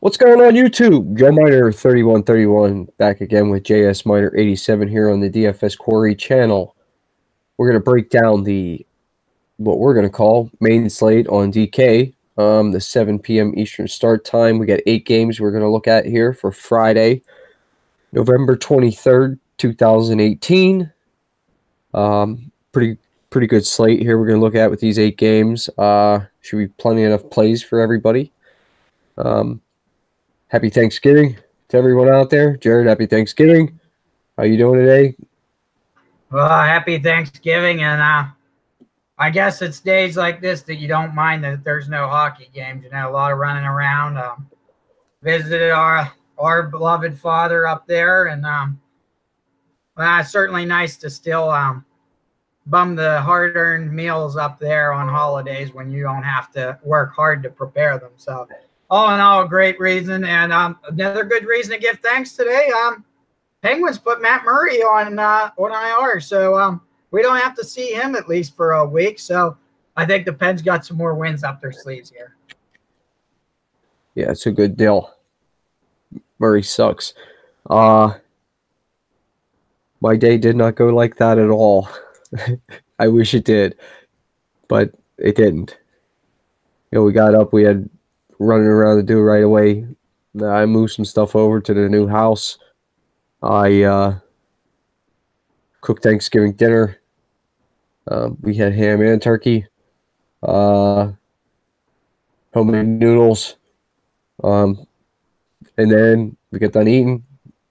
What's going on YouTube? Joe Miner 3131 back again with JS Miner 87 here on the DFS Quarry channel. We're going to break down what we're going to call main slate on DK, the 7 p.m. Eastern start time. We got 8 games we're going to look at here for Friday, November 23rd, 2018. Pretty good slate here we're going to look at with these 8 games. Should be plenty enough plays for everybody. Happy Thanksgiving to everyone out there. Jared, happy Thanksgiving. How you doing today? Well, happy Thanksgiving, and I guess it's days like this that you don't mind that there's no hockey games. You know, a lot of running around. Visited our beloved father up there, and well, it's certainly nice to still bum the hard-earned meals up there on holidays when you don't have to work hard to prepare them. So, all in all, a great reason, and another good reason to give thanks today. Penguins put Matt Murray on IR, so we don't have to see him at least for a week. So I think the Pens got some more wins up their sleeves here. Yeah, it's a good deal. Murray sucks. My day did not go like that at all. I wish it did, but it didn't. You know, we got up, we had running around to do right away. I moved some stuff over to the new house. I cooked Thanksgiving dinner. We had ham and turkey, homemade noodles, and then we got done eating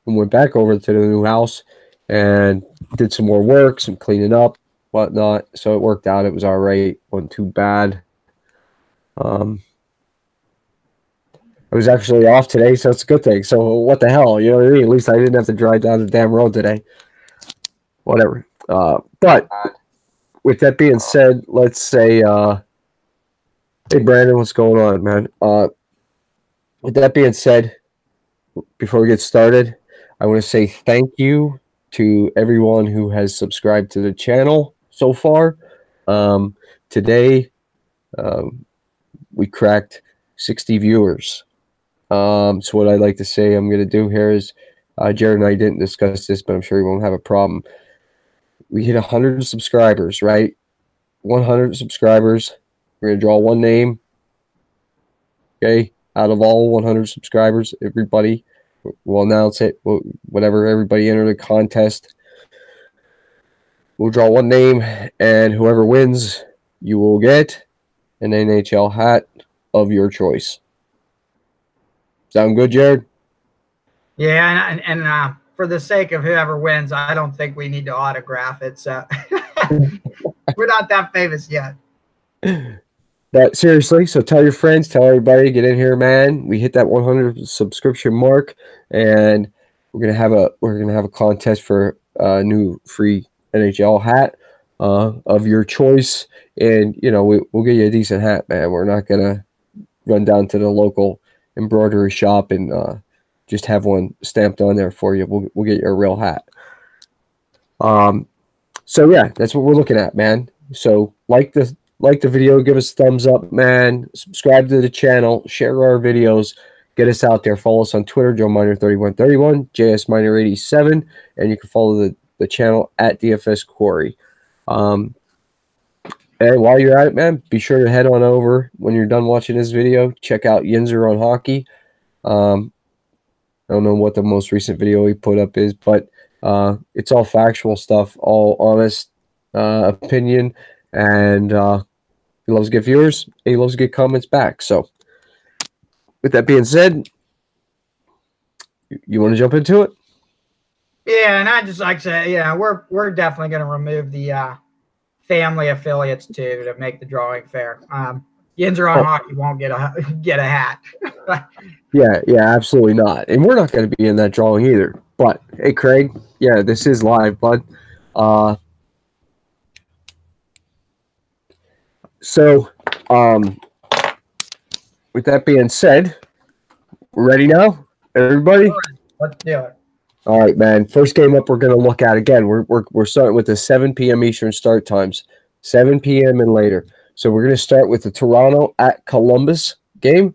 and went back over to the new house and did some more work, some cleaning up, whatnot. So it worked out. It was all right. Wasn't too bad. I was actually off today, so it's a good thing. So what the hell, you know what I mean? At least I didn't have to drive down the damn road today. Whatever. But with that being said, let's say, hey Brandon, what's going on, man? With that being said, before we get started, I want to say thank you to everyone who has subscribed to the channel so far. Today, we cracked 60 viewers. So what I'd like to say I'm going to do here is, Jared and I didn't discuss this, but I'm sure he won't have a problem. We hit 100 subscribers, right? 100 subscribers. We're going to draw one name. Okay? Out of all 100 subscribers, everybody will announce it. Whatever, everybody enter the contest. We'll draw one name, and whoever wins, you will get an NHL hat of your choice. Sound good, Jared? Yeah, and for the sake of whoever wins, I don't think we need to autograph it. So we're not that famous yet. But seriously, so tell your friends, tell everybody, get in here, man. We hit that 100 subscription mark, and we're gonna have a contest for a new free NHL hat of your choice, and you know we'll get you a decent hat, man. We're not gonna run down to the local embroidery shop and just have one stamped on there for you. We'll get you a real hat. So yeah, that's what we're looking at, man. So like the video, give us a thumbs up, man. Subscribe to the channel, share our videos, get us out there. Follow us on Twitter, Joe Miner 3131, JS Miner 87, and you can follow the channel at DFS Quarry. And while you're at it, man, be sure to head on over when you're done watching this video. Check out Yinzer on Hockey. I don't know what the most recent video he put up is, but it's all factual stuff, all honest opinion, and he loves to get viewers, and he loves to get comments back. So, with that being said, you want to jump into it? Yeah, and I just like to say, yeah, we're definitely going to remove the family affiliates too to make the drawing fair. Yinzer on Hockey won't get a hat. Yeah, absolutely not. And we're not going to be in that drawing either. But hey, Craig, yeah, this is live, bud. So, with that being said, we're ready now, everybody? Let's do it. All right, man. First game up, we're going to look at again. We're starting with the 7 p.m. Eastern start times, 7 p.m. and later. So we're going to start with the Toronto at Columbus game.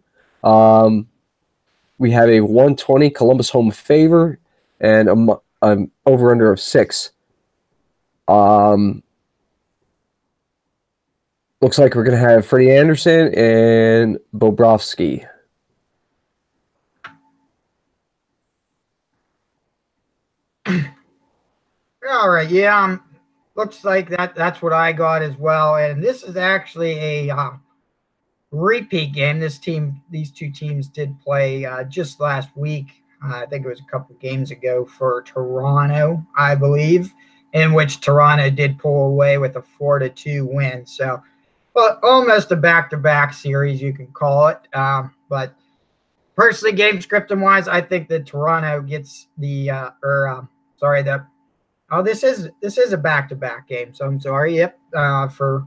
we have a 120 Columbus home favor and an over-under of 6. Looks like we're going to have Freddie Anderson and Bobrovsky. All right, yeah, looks like that's what I got as well. And this is actually a repeat game. These two teams did play just last week. I think it was a couple games ago for Toronto, I believe, in which Toronto did pull away with a 4-2 win. So, well, almost a back-to-back series, you can call it. But personally, game scripting wise, I think that Toronto gets this is a back-to-back game. So I'm sorry. Yep. For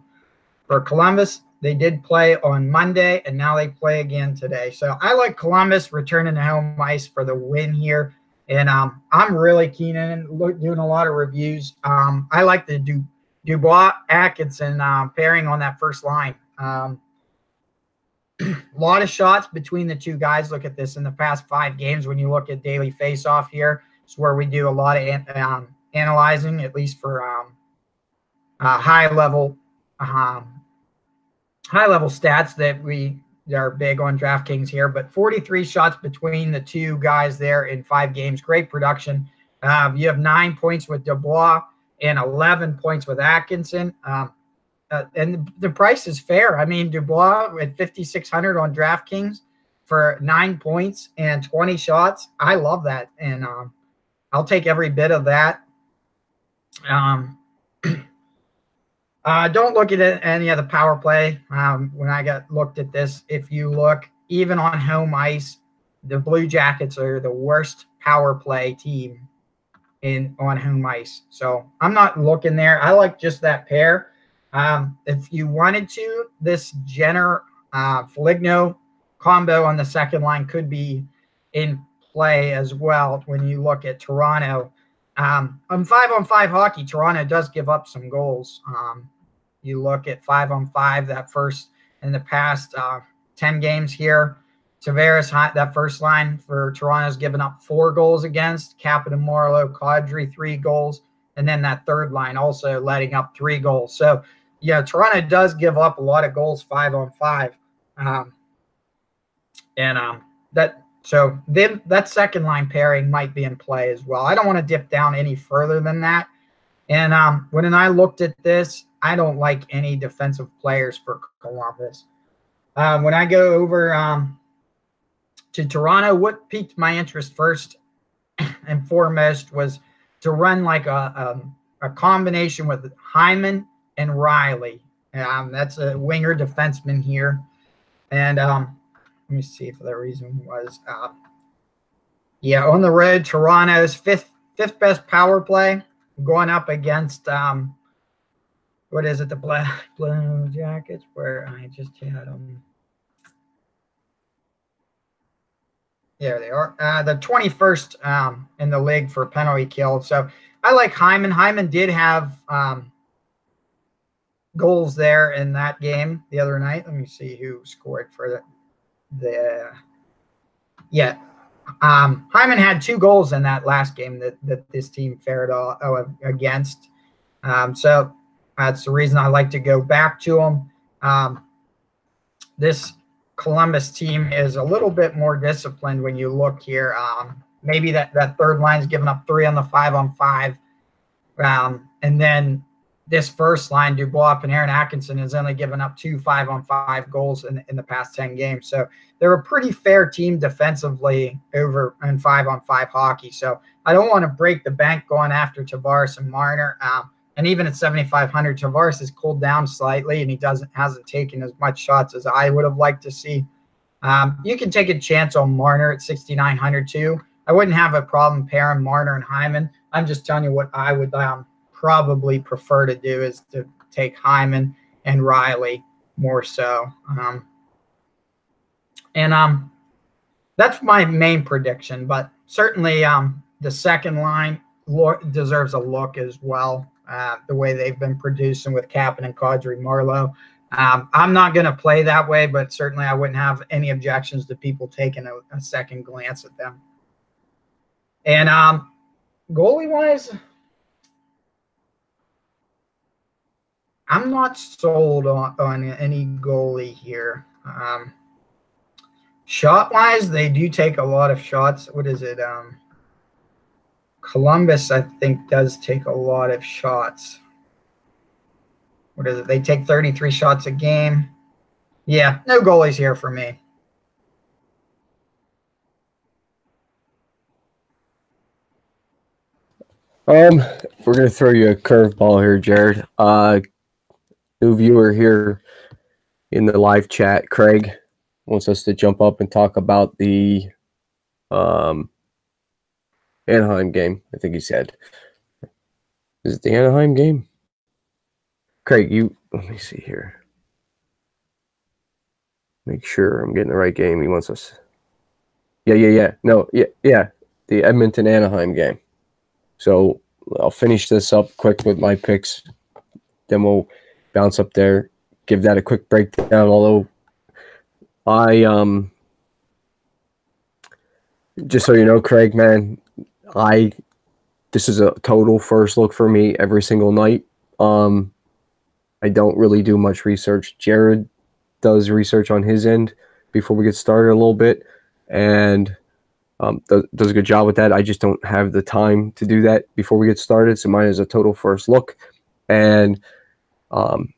Columbus, they did play on Monday, and now they play again today. So I like Columbus returning to home ice for the win here. And I'm really keen in doing a lot of reviews. I like the Dubois-Atkinson pairing on that first line. A lot of shots between the two guys. Look at this in the past 5 games. When you look at daily face-off here, it's where we do a lot of analyzing, at least for high-level stats that we are big on DraftKings here. But 43 shots between the two guys there in 5 games. Great production. You have 9 points with Dubois and 11 points with Atkinson. And the price is fair. I mean, Dubois at 5,600 on DraftKings for 9 points and 20 shots. I love that. And I'll take every bit of that. Don't look at any of the power play. When I looked at this, if you look, even on home ice, the Blue Jackets are the worst power play team on home ice. So I'm not looking there. I like just that pair. If you wanted to, this Jenner Foligno combo on the second line could be in play as well when you look at Toronto. On 5-on-5 hockey, Toronto does give up some goals. You look at 5-on-5, that first in the past 10 games here. Tavares, that first line for Toronto's given up 4 goals against. Kapanen, Marleau, Kadri, 3 goals. And then that third line also letting up 3 goals. So, yeah, Toronto does give up a lot of goals 5-on-5. That second line pairing might be in play as well. I don't want to dip down any further than that. And when I looked at this, I don't like any defensive players for Columbus. When I go over to Toronto, what piqued my interest first and foremost was to run like a combination with Hyman and Riley. That's a winger defenseman here. And let me see if the reason was on the road, Toronto's fifth best power play, going up against what is it, the Blue Jackets, where I just had them. There they are. The 21st in the league for penalty kill. So I like Hyman. Hyman did have goals there in that game the other night. Let me see who scored for Hyman had 2 goals in that last game that this team fared against. So that's the reason I like to go back to him. This Columbus team is a little bit more disciplined when you look here. Maybe that third line's giving up 3 on the 5-on-5. And then this first line, Dubois, Panarin, Atkinson, has only given up 2 5-on-5 goals in the past 10 games. So they're a pretty fair team defensively over in 5-on-5 hockey. So I don't want to break the bank going after Tavares and Marner. And even at 7,500, Tavares has cooled down slightly, and he hasn't taken as much shots as I would have liked to see. You can take a chance on Marner at 6,900 too. I wouldn't have a problem pairing Marner and Hyman. I'm just telling you what I would probably prefer to do is to take Hyman and Riley more so. That's my main prediction, but certainly the second line deserves a look as well. The way they've been producing with Kapanen, Kadri, Marleau. I'm not going to play that way, but certainly I wouldn't have any objections to people taking a second glance at them. And goalie-wise, I'm not sold on any goalie here. Shot-wise, they do take a lot of shots. What is it? Columbus, I think, does take a lot of shots. What is it? They take 33 shots a game. Yeah, no goalies here for me. We're gonna throw you a curveball here, Jared. New viewer here in the live chat, Craig, wants us to jump up and talk about the Anaheim game. I think he said. Is it the Anaheim game? Craig, let me see here. Make sure I'm getting the right game. He wants us. Yeah. No, yeah. The Edmonton Anaheim game. So I'll finish this up quick with my picks. Then we'll bounce up there, give that a quick breakdown. Although just so you know, Craig, man, this is a total first look for me every single night. I don't really do much research. Jared does research on his end before we get started a little bit, and does a good job with that. I just don't have the time to do that before we get started, so mine is a total first look. And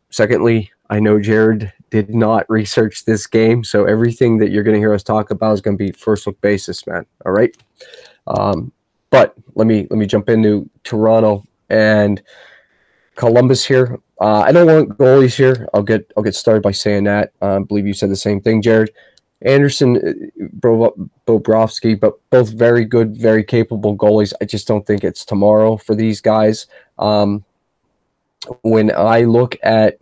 secondly, I know Jared did not research this game, so everything that you're going to hear us talk about is going to be first look basis, man. All right. But let me jump into Toronto and Columbus here. I don't want goalies here. I'll get started by saying that. I believe you said the same thing, Jared. Anderson, Bobrovsky, but both very good, very capable goalies. I just don't think it's tomorrow for these guys. When I look at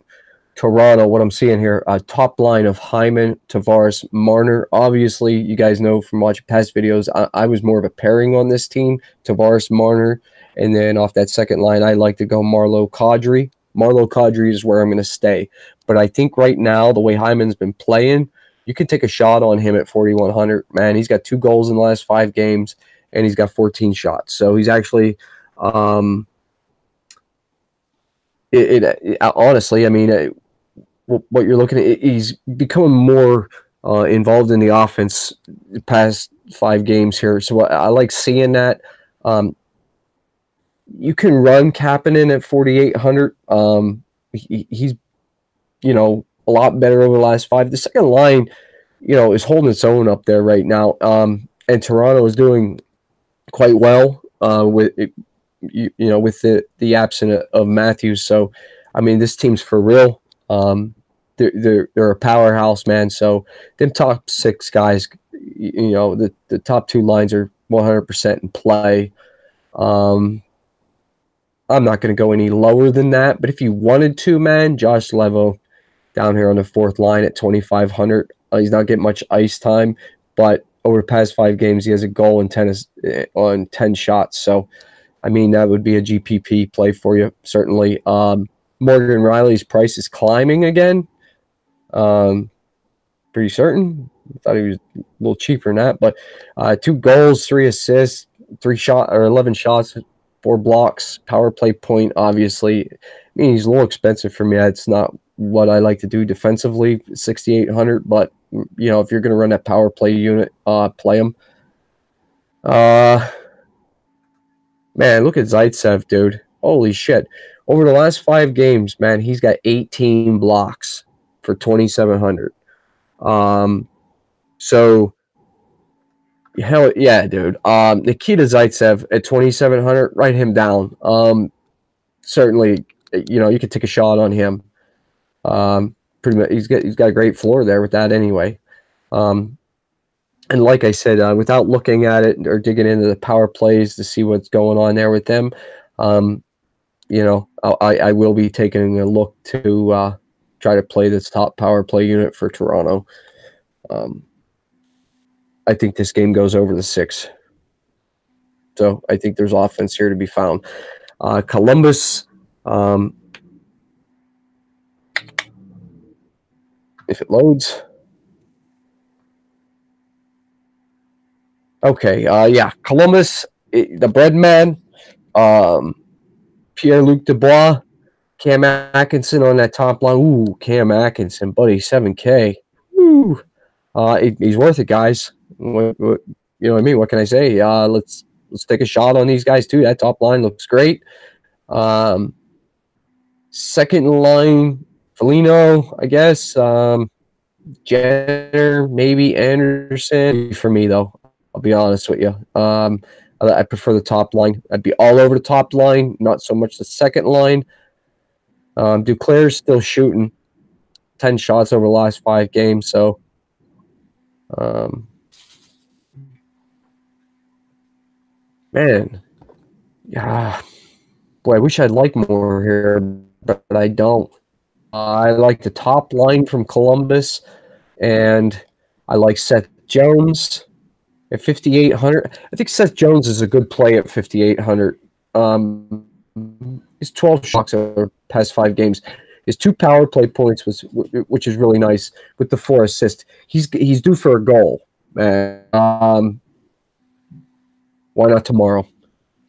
Toronto, what I'm seeing here, top line of Hyman, Tavares, Marner. Obviously, you guys know from watching past videos, I was more of a pairing on this team, Tavares, Marner, and then off that second line, I like to go Marleau, Kadri. Marleau, Kadri is where I'm going to stay. But I think right now, the way Hyman's been playing, you can take a shot on him at 4,100. Man, he's got 2 goals in the last 5 games, and he's got 14 shots. So he's actually honestly, I mean, what you're looking at, he's becoming more involved in the offense the past 5 games here. So I like seeing that. You can run Kapanen at 4,800. He's, a lot better over the last 5. The second line, is holding its own up there right now. And Toronto is doing quite well with the absence of Matthews. So, I mean, this team's for real. They're a powerhouse, man. So them top 6 guys, the top 2 lines are 100% in play. I'm not going to go any lower than that, but if you wanted to, man, Josh Levo down here on the 4th line at 2,500. He's not getting much ice time, but over the past 5 games, he has a goal and 10 shots. So, I mean, that would be a GPP play for you, certainly. Morgan Riley's price is climbing again. Pretty certain. I thought he was a little cheaper than that, but 2 goals, 3 assists, 11 shots, 4 blocks, power play point. Obviously, I mean, he's a little expensive for me. It's not what I like to do defensively, 6,800. But if you're going to run that power play unit, play him. Man, look at Zaitsev, dude. Holy shit! Over the last 5 games, man, he's got 18 blocks for 2,700. So hell yeah, dude. Nikita Zaitsev at 2,700, write him down. Certainly, you could take a shot on him. Pretty much, he's got a great floor there with that anyway. And like I said, without looking at it or digging into the power plays to see what's going on there with them, I will be taking a look to try to play this top power play unit for Toronto. I think this game goes over the 6. So I think there's offense here to be found. Columbus, if it loads. Okay, yeah, Columbus, the bread man, Pierre-Luc Dubois, Cam Atkinson on that top line. Ooh, Cam Atkinson, buddy, 7K. Ooh, he's worth it, guys. You know what I mean? What can I say? Let's take a shot on these guys too. That top line looks great. Second line, Foligno, I guess. Jenner, maybe Anderson. For me, though, I'll be honest with you. I prefer the top line. I'd be all over the top line, not so much the second line. Duclair's still shooting 10 shots over the last 5 games, so man, yeah, boy, I wish I'd like more here, but I don't. I like the top line from Columbus, and I like Seth Jones at 5,800. I think Seth Jones is a good play at 5,800. His 12 shots over the past 5 games. His 2 power play points which is really nice, with the 4 assists. He's due for a goal, man. Why not tomorrow?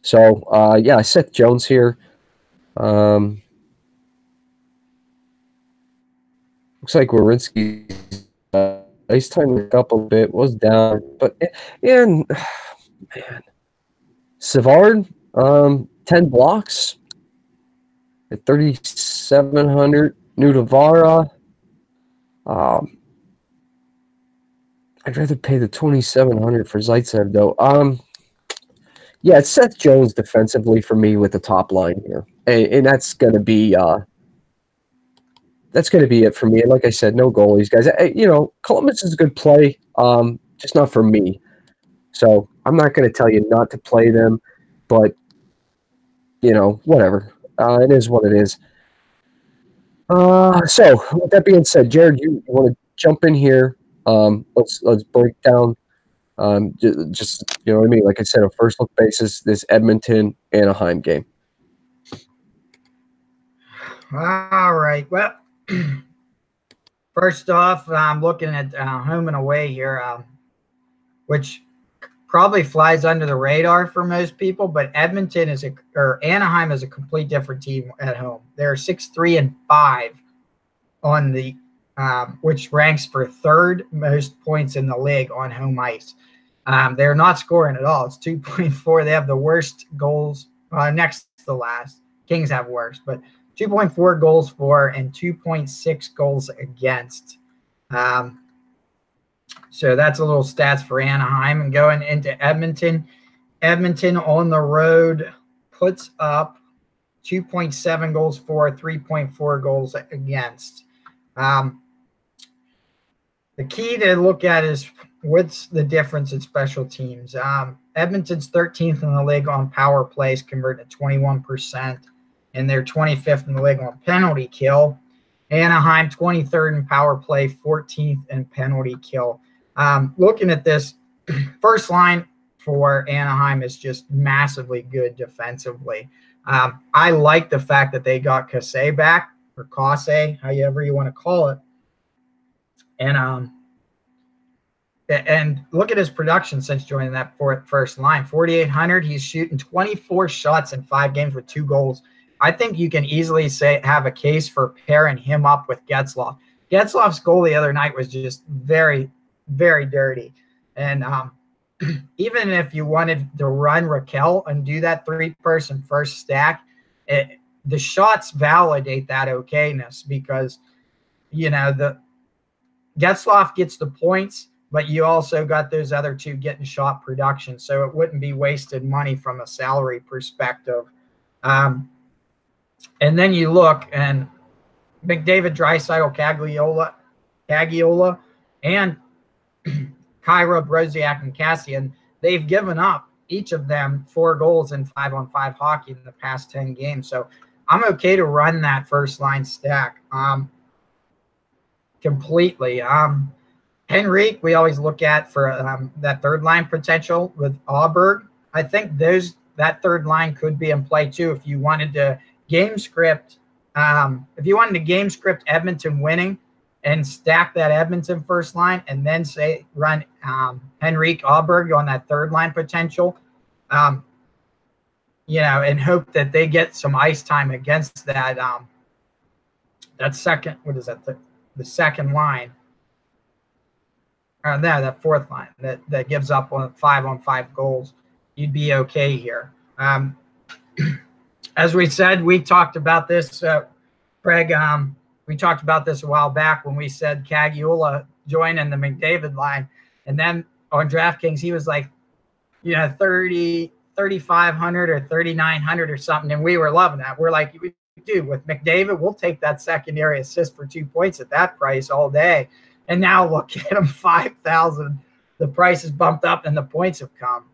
So yeah, Seth Jones here. Looks like Werenski's ice time went up a bit, was down, but and man, Savard, 10 blocks at 3,700. Nudavara, I'd rather pay the 2,700 for Zaitsev though. Yeah, it's Seth Jones defensively for me with the top line here, and that's gonna be it for me. And like I said, no goalies, guys. You know, Columbus is a good play, just not for me. So I'm not going to tell you not to play them, but you know, whatever. It is what it is. So with that being said, Jared, you want to jump in here? Let's break down. Just you know what I mean. Like I said, on first look basis, this Edmonton Anaheim game. All right. Well, first off, I'm looking at home and away here, which probably flies under the radar for most people. But Anaheim is a complete different team at home. They're 6-3-5 on the, which ranks for 3rd most points in the league on home ice. They're not scoring at all. It's 2.4. They have the worst goals, next to the last. Kings have worse, but 2.4 goals for and 2.6 goals against. So that's a little stats for Anaheim. And going into Edmonton, Edmonton on the road puts up 2.7 goals for, 3.4 goals against. The key to look at is what's the difference in special teams. Edmonton's 13th in the league on power plays, converting to 21%. And they're 25th in the league on penalty kill. Anaheim, 23rd in power play, 14th in penalty kill. Looking at this, first line for Anaheim is just massively good defensively. I like the fact that they got Kase back, or Kase, however you want to call it. And look at his production since joining that first line. 4,800. He's shooting 24 shots in 5 games with 2 goals. I think you can easily have a case for pairing him up with Getzlaf. Getzlaf's goal the other night was just very, very dirty. And even if you wanted to run Raquel and do that 3-person first stack, the shots validate that okayness because, you know, the Getzlaf gets the points, but you also got those other 2 getting shot production. So it wouldn't be wasted money from a salary perspective. And then you look, and McDavid, Draisaitl, Cagiola, and Kyra, Broziak, and Cassian, they've given up each of them 4 goals in 5-on-5 hockey in the past 10 games. So I'm okay to run that first line stack completely. Henrique, we always look at for that third line potential with Auberg. I think that third line could be in play too if you wanted to game script. If you wanted to game script Edmonton winning and stack that Edmonton first line, and then say run Henrique Auberg on that third line potential, you know, and hope that they get some ice time against that that second, what is that, the second line, or that fourth line that gives up on 5-on-5 goals. You'd be okay here. As we said, we talked about this, Craig. We talked about this a while back when we said Caggiula joining the McDavid line, and then on DraftKings he was like, you know, 3,500 or 3,900 or something, and we were loving that. We're like, dude, with McDavid, we'll take that secondary assist for 2 points at that price all day. And now look at him, 5,000. The price is bumped up and the points have come.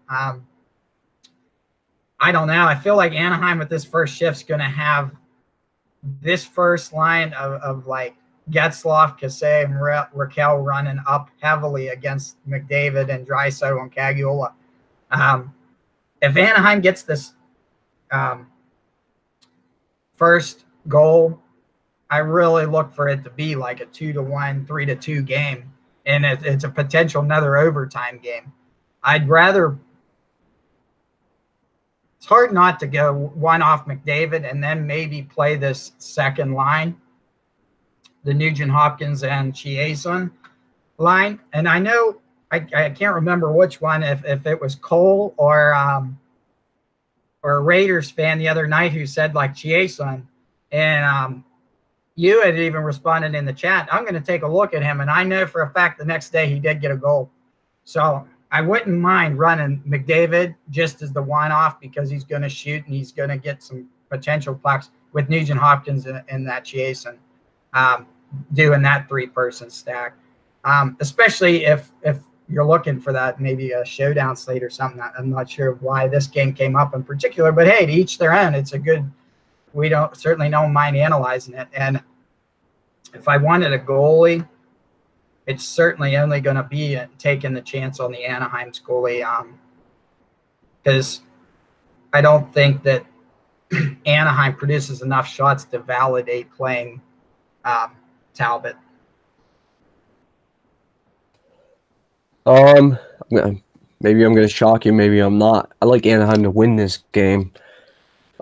I don't know. I feel like Anaheim with this first shift's going to have this first line of like Getzlaf, Kassé, and Raquel running up heavily against McDavid and Draisaitl and Caggiula. If Anaheim gets this first goal, I really look for it to be like a 2-1, 3-2 game, and it's a potential another overtime game. I'd rather. It's hard not to go one off McDavid and then maybe play this second line, the Nugent Hopkins and Chiasson line. And I know I can't remember which one, if it was Cole or a Raiders fan the other night who said like Chiasson, and you had even responded in the chat. I'm going to take a look at him, and I know for a fact the next day he did get a goal. So I wouldn't mind running McDavid just as the one-off because he's going to shoot and he's going to get some potential pucks with Nugent Hopkins and that Chiasson doing that three-person stack. Especially if you're looking for that, maybe a showdown slate or something. I'm not sure why this game came up in particular, but hey, to each their own. It's a good. We certainly don't mind analyzing it. And if I wanted a goalie, it's certainly only going to be taking the chance on the Anaheim's goalie, because I don't think that Anaheim produces enough shots to validate playing Talbot. Maybe I'm going to shock you. Maybe I'm not. I like Anaheim to win this game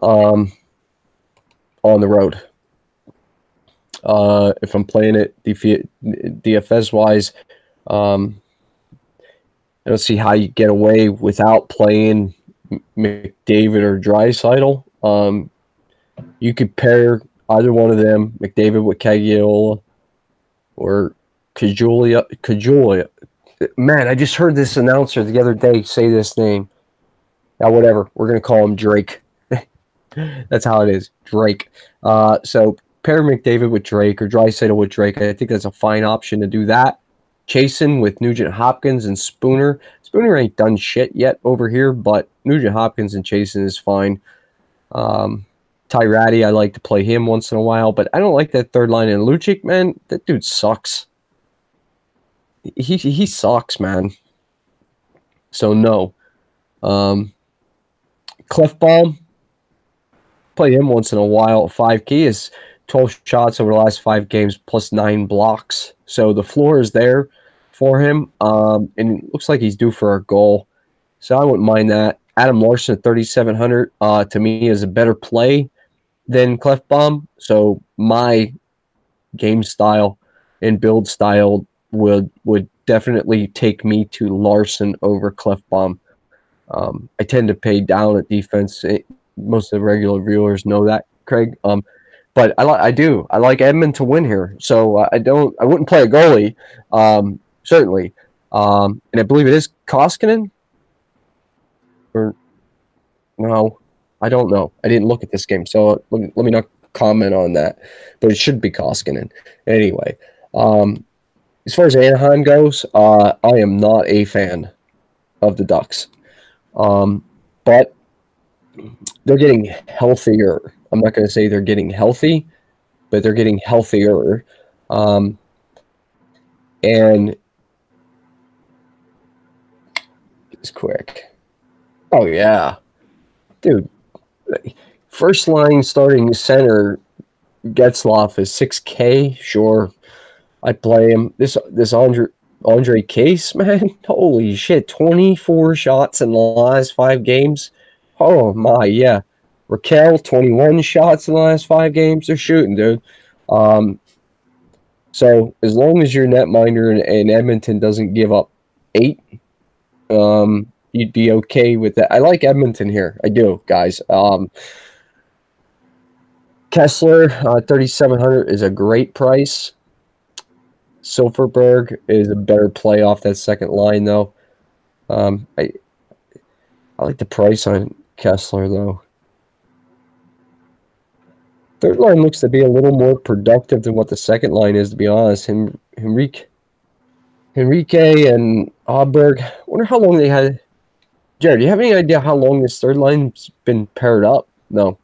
on the road. If I'm playing it DFS-wise, I don't see how you get away without playing McDavid or Draisaitl. You could pair either one of them, McDavid with Caggiula or Caggiula. Man, I just heard this announcer the other day say this name. Now, whatever. We're going to call him Drake. That's how it is, Drake. So pair McDavid with Drake or Draisaitl with Drake. I think that's a fine option to do that. Chasen with Nugent Hopkins and Spooner. Spooner ain't done shit yet over here, but Nugent Hopkins and Chasen is fine. Tyrati, I like to play him once in a while, but I don't like that third line. And Lucic, man, that dude sucks. He sucks, man. So no. Clefbaum, play him once in a while. 5K is 12 shots over the last 5 games plus 9 blocks. So the floor is there for him. And it looks like he's due for a goal. So I wouldn't mind that. Adam Larson at 3,700 to me is a better play than Clefbaum. So my game style and build style would definitely take me to Larson over Clefbaum. I tend to pay down at defense. Most of the regular viewers know that, Craig. But I like Edmund to win here. So I wouldn't play a goalie, certainly. And I believe it is Koskinen. Or no, I don't know. I didn't look at this game, so let me not comment on that. But it should be Koskinen anyway. As far as Anaheim goes, I am not a fan of the Ducks. But they're getting healthier. I'm not going to say they're getting healthy, but they're getting healthier. And it's quick. Oh, yeah. Dude, first line starting center Getzlaf is 6K, sure. I play him. This Andre Case, man, holy shit, 24 shots in the last 5 games. Oh my, yeah. Raquel, 21 shots in the last 5 games. They're shooting, dude. So as long as your netminder in Edmonton doesn't give up 8, you'd be okay with that. I like Edmonton here. I do, guys. Kessler, 3,700 is a great price. Silverberg is a better play off that second line, though. I like the price on Kessler, though. Third line looks to be a little more productive than what the second line is, to be honest. Henrique and Auberg. I wonder how long they had. Jared, do you have any idea how long this third line's been paired up? No.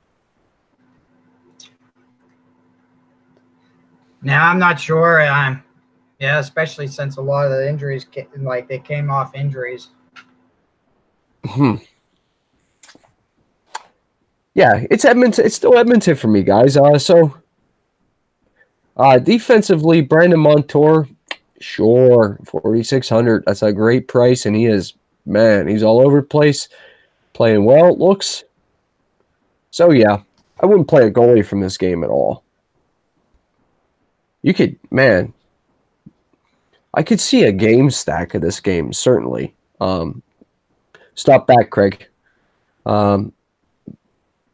Now I'm not sure. Yeah, especially since a lot of the injuries, they came off injuries. Yeah, it's Edmonton. It's still Edmonton for me, guys. Defensively, Brandon Montour, sure, 4,600. That's a great price, and he's all over the place, playing well, it looks. So, yeah, I wouldn't play a goalie from this game at all. I could see a game stack of this game, certainly. Stop back, Craig.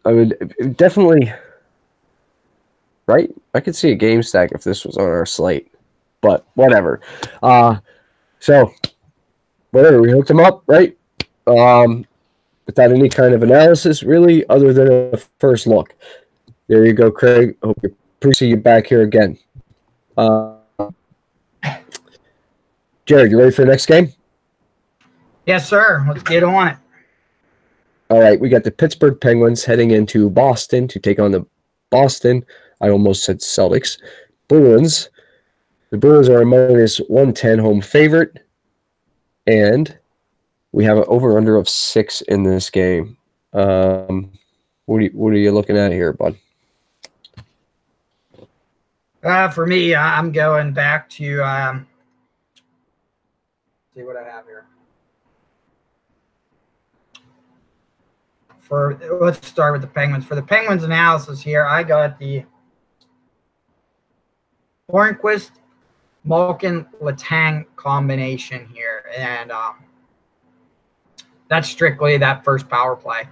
I would definitely, right? I could see a game stack if this was on our slate, but whatever. So, whatever, we hooked him up, right? Without any kind of analysis, really, other than a first look. There you go, Craig. Hope you appreciate you back here again. Jared, you ready for the next game? Yes, sir. Let's get on it. All right, we got the Pittsburgh Penguins heading into Boston to take on the Boston, I almost said Celtics, Bruins. The Bruins are a -110 home favorite, and we have an over-under of 6 in this game. What are you looking at here, bud? For me, I'm going back to see what I have here. Let's start with the Penguins. For the Penguins analysis here, I got the Hornquist, Malkin, Letang combination here, and that's strictly that first power play.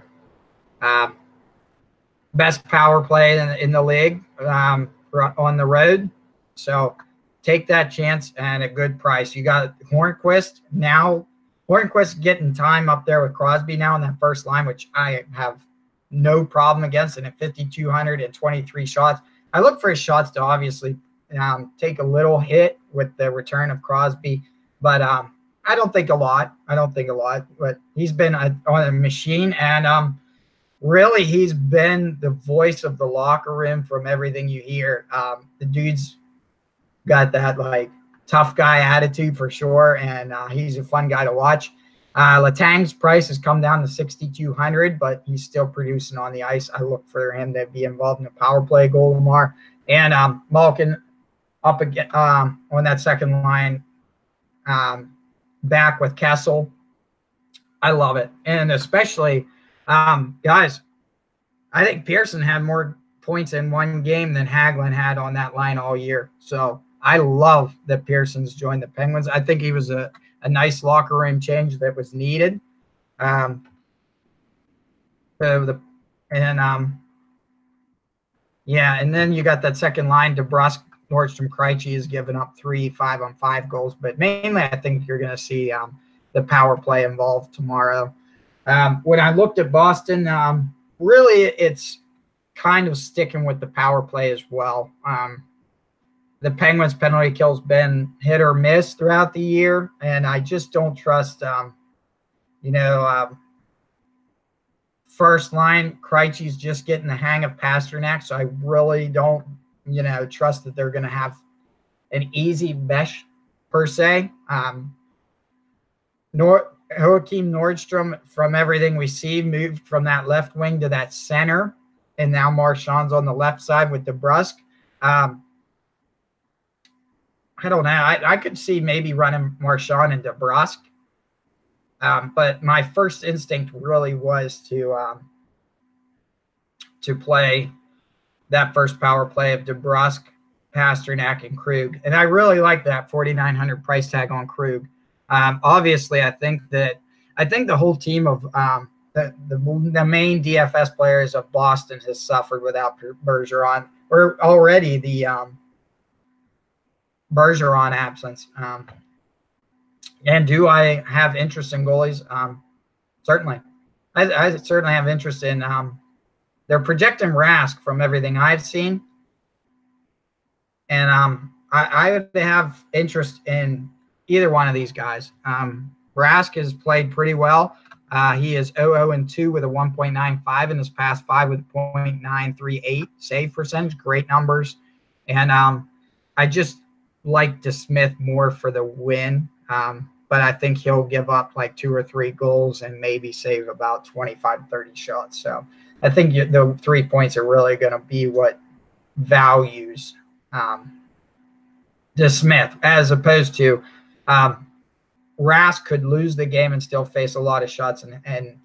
Best power play in the league on the road. So take that chance and a good price. You got Hornquist now. Hornquist getting time up there with Crosby now in that first line, which I have no problem against. And at 5,223 shots, I look for his shots to obviously take a little hit with the return of Crosby, but I don't think a lot. But he's been on a machine, and really he's been the voice of the locker room from everything you hear. The dude's got that tough guy attitude for sure, and he's a fun guy to watch. Letang's price has come down to 6,200, but he's still producing on the ice. I look for him to be involved in a power play goal tomorrow. And Malkin up again on that second line, back with Kessel. I love it. And especially, guys, I think Pearson had more points in one game than Hagelin had on that line all year. So I love that Pearson's joined the Penguins. I think he was a nice locker room change that was needed. And then you got that second line. DeBrusk, Nordstrom, Krejci has given up 3 5-on-5 goals, but mainly I think you're going to see the power play involved tomorrow. When I looked at Boston, really it's kind of sticking with the power play as well. The Penguins' penalty kill's been hit or miss throughout the year, and I just don't trust, first line, Krejci's just getting the hang of Pasternak, so I really don't, trust that they're going to have an easy mesh per se. Joachim Nordstrom, from everything we see, moved from that left wing to that center, and now Marchand's on the left side with DeBrusk. I don't know. I could see maybe running Marchand and DeBrusque. But my first instinct really was to play that first power play of DeBrusque, Pasternak, and Krug. And I really like that 4,900 price tag on Krug. Obviously, I think the whole team of the main DFS players of Boston has suffered without Bergeron, or already the Bergeron absence. And do I have interest in goalies? Certainly. I certainly have interest in they're projecting Rask from everything I've seen. And I would have interest in either one of these guys. Rask has played pretty well. He is 0-2 with a 1.95 in his past 5 with 0.938 save percentage. Great numbers. And I just like DeSmith more for the win. But I think he'll give up like 2 or 3 goals and maybe save about 25, 30 shots. So I think the 3 points are really going to be what values DeSmith, as opposed to Rask could lose the game and still face a lot of shots and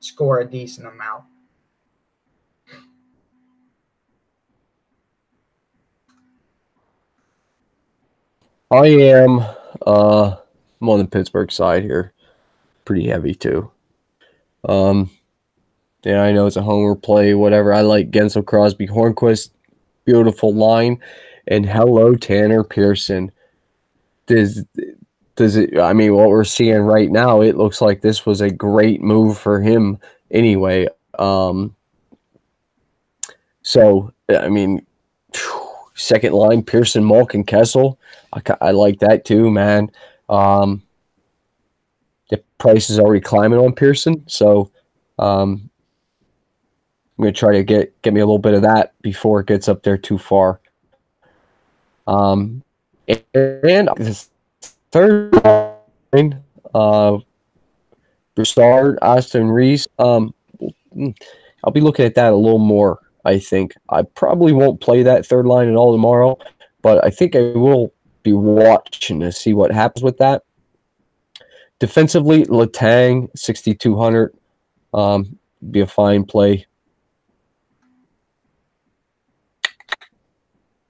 score a decent amount. I am I'm on the Pittsburgh side here. Pretty heavy too. Yeah, I know it's a homer play, whatever. I like Gensel, Crosby, Hornquist. Beautiful line. And hello, Tanner Pearson. Does it, I mean, what we're seeing right now, it looks like this was a great move for him anyway. So, I mean, second line, Pearson, Malkin, Kessel. I like that too, man. The price is already climbing on Pearson, so I'm going to try to get me a little bit of that before it gets up there too far. And this third line, Broussard, Austin Reese, I'll be looking at that a little more, I think. I probably won't play that third line at all tomorrow, but I think I will be watching to see what happens with that. Defensively, Letang, 6,200, be a fine play.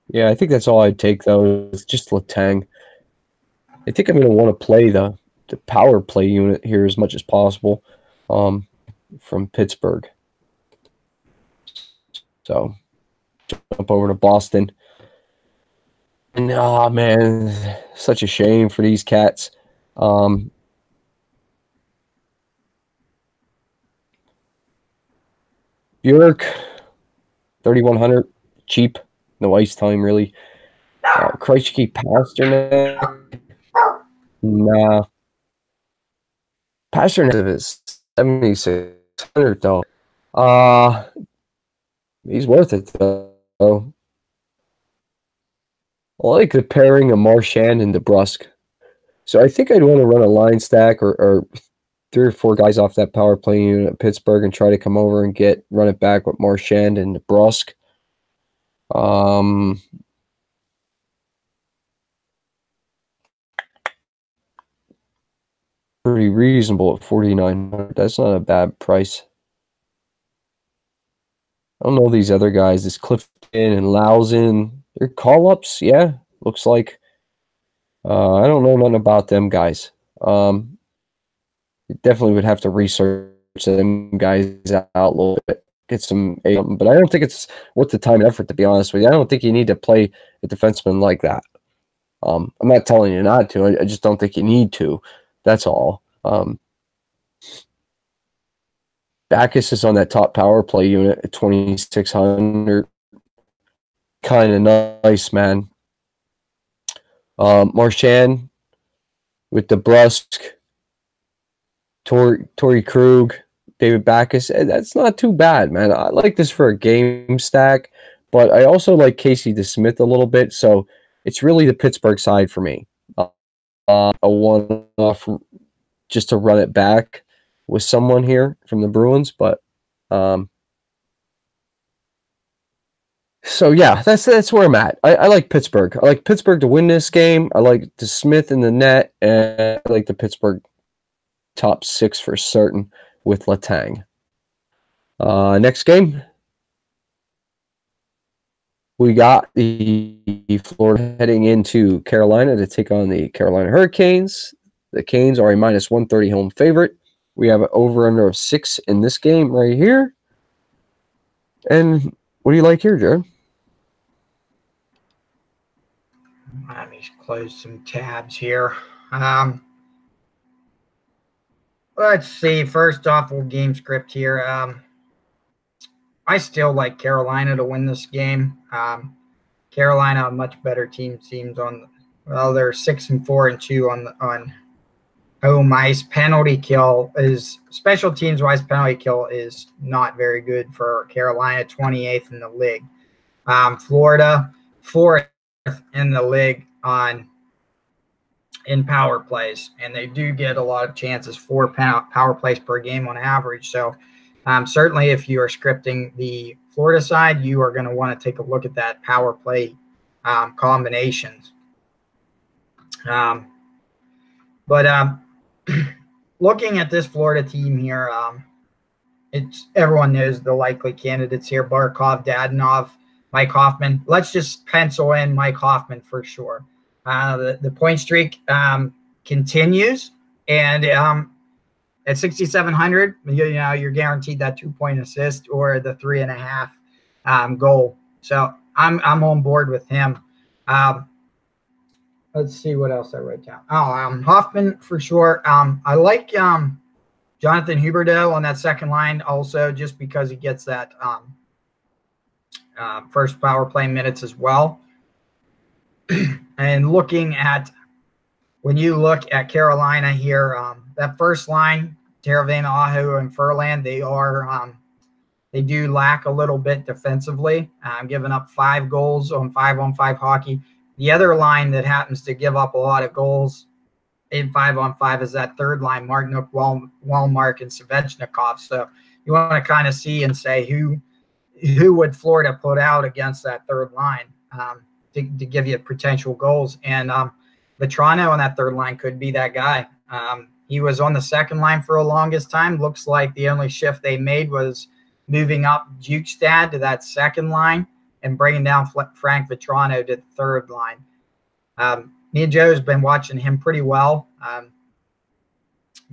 Yeah, I think that's all I'd take, though, is just Letang. I think I'm going to want to play the power play unit here as much as possible from Pittsburgh. So, jump over to Boston. And, oh, man, such a shame for these cats. Bjork, 3,100, cheap. No ice time, really. Krejci, Pasternak. Nah. Pasternak is 7,600, though. He's worth it, though. I like the pairing of Marchand and DeBrusque. So I think I'd want to run a line stack or 3 or 4 guys off that power play unit at Pittsburgh and try to come over and run it back with Marchand and DeBrusque. Pretty reasonable at 4,900. That's not a bad price. I don't know these other guys. This Clifton and Lausen. They're call-ups, yeah. Looks like. I don't know nothing about them guys. Definitely would have to research them guys out a little bit. Get some, but I don't think it's worth the time and effort, to be honest with you. I don't think you need to play a defenseman like that. I'm not telling you not to. I just don't think you need to. That's all. Backus is on that top power play unit at 2,600. Kind of nice, man. Marchand with DeBrusque, Torrey Krug, David Backus. That's not too bad, man. I like this for a game stack, but I also like Casey DeSmith a little bit, so it's really the Pittsburgh side for me. A one-off just to run it back with someone here from the Bruins, but So yeah, that's where I'm at. I like Pittsburgh. I like Pittsburgh to win this game. I like the Smith in the net, and I like the Pittsburgh top 6 for certain with Letang. Next game, we got the Florida heading into Carolina to take on the Carolina Hurricanes. The Canes are a minus 130 home favorite. We have an over-under of 6 in this game right here. And what do you like here, Jared? Let me close some tabs here. Let's see. First off, we'll game script here. I still like Carolina to win this game. Carolina, a much better team, seems on. Well, they're 6-4 and 2 on home ice. Penalty kill is special teams wise. Penalty kill is not very good for Carolina. 28th in the league. Florida 4th in the league in power plays, and they do get a lot of chances, 4 power plays per game on average. So certainly if you are scripting the Florida side, you are going to want to take a look at that power play combinations. But looking at this Florida team here, everyone knows the likely candidates here: Barkov, Dadonov, Mike Hoffman. Let's just pencil in Mike Hoffman for sure. The point streak continues, and at 6,700, you're guaranteed that 2-point assist or the 3.5 goal. So I'm on board with him. Let's see what else I wrote down. Hoffman for sure. I like Jonathan Huberdeau on that second line also, just because he gets that first power play minutes as well. And looking at, when you look at Carolina here, that first line, Teravainen, Aho, and Furlan, they do lack a little bit defensively, giving up 5 goals on 5-on-5 hockey. The other line that happens to give up a lot of goals in 5-on-5 is that third line, Martinuk, Wallmark, and Svechnikov. So you want to kind of see and say who would Florida put out against that third line to give you potential goals. And Vetrano on that third line could be that guy. He was on the second line for the longest time. Looks like the only shift they made was moving up Jukestad to that second line and bringing down Frank Vetrano to the third line. Me and Joe's been watching him pretty well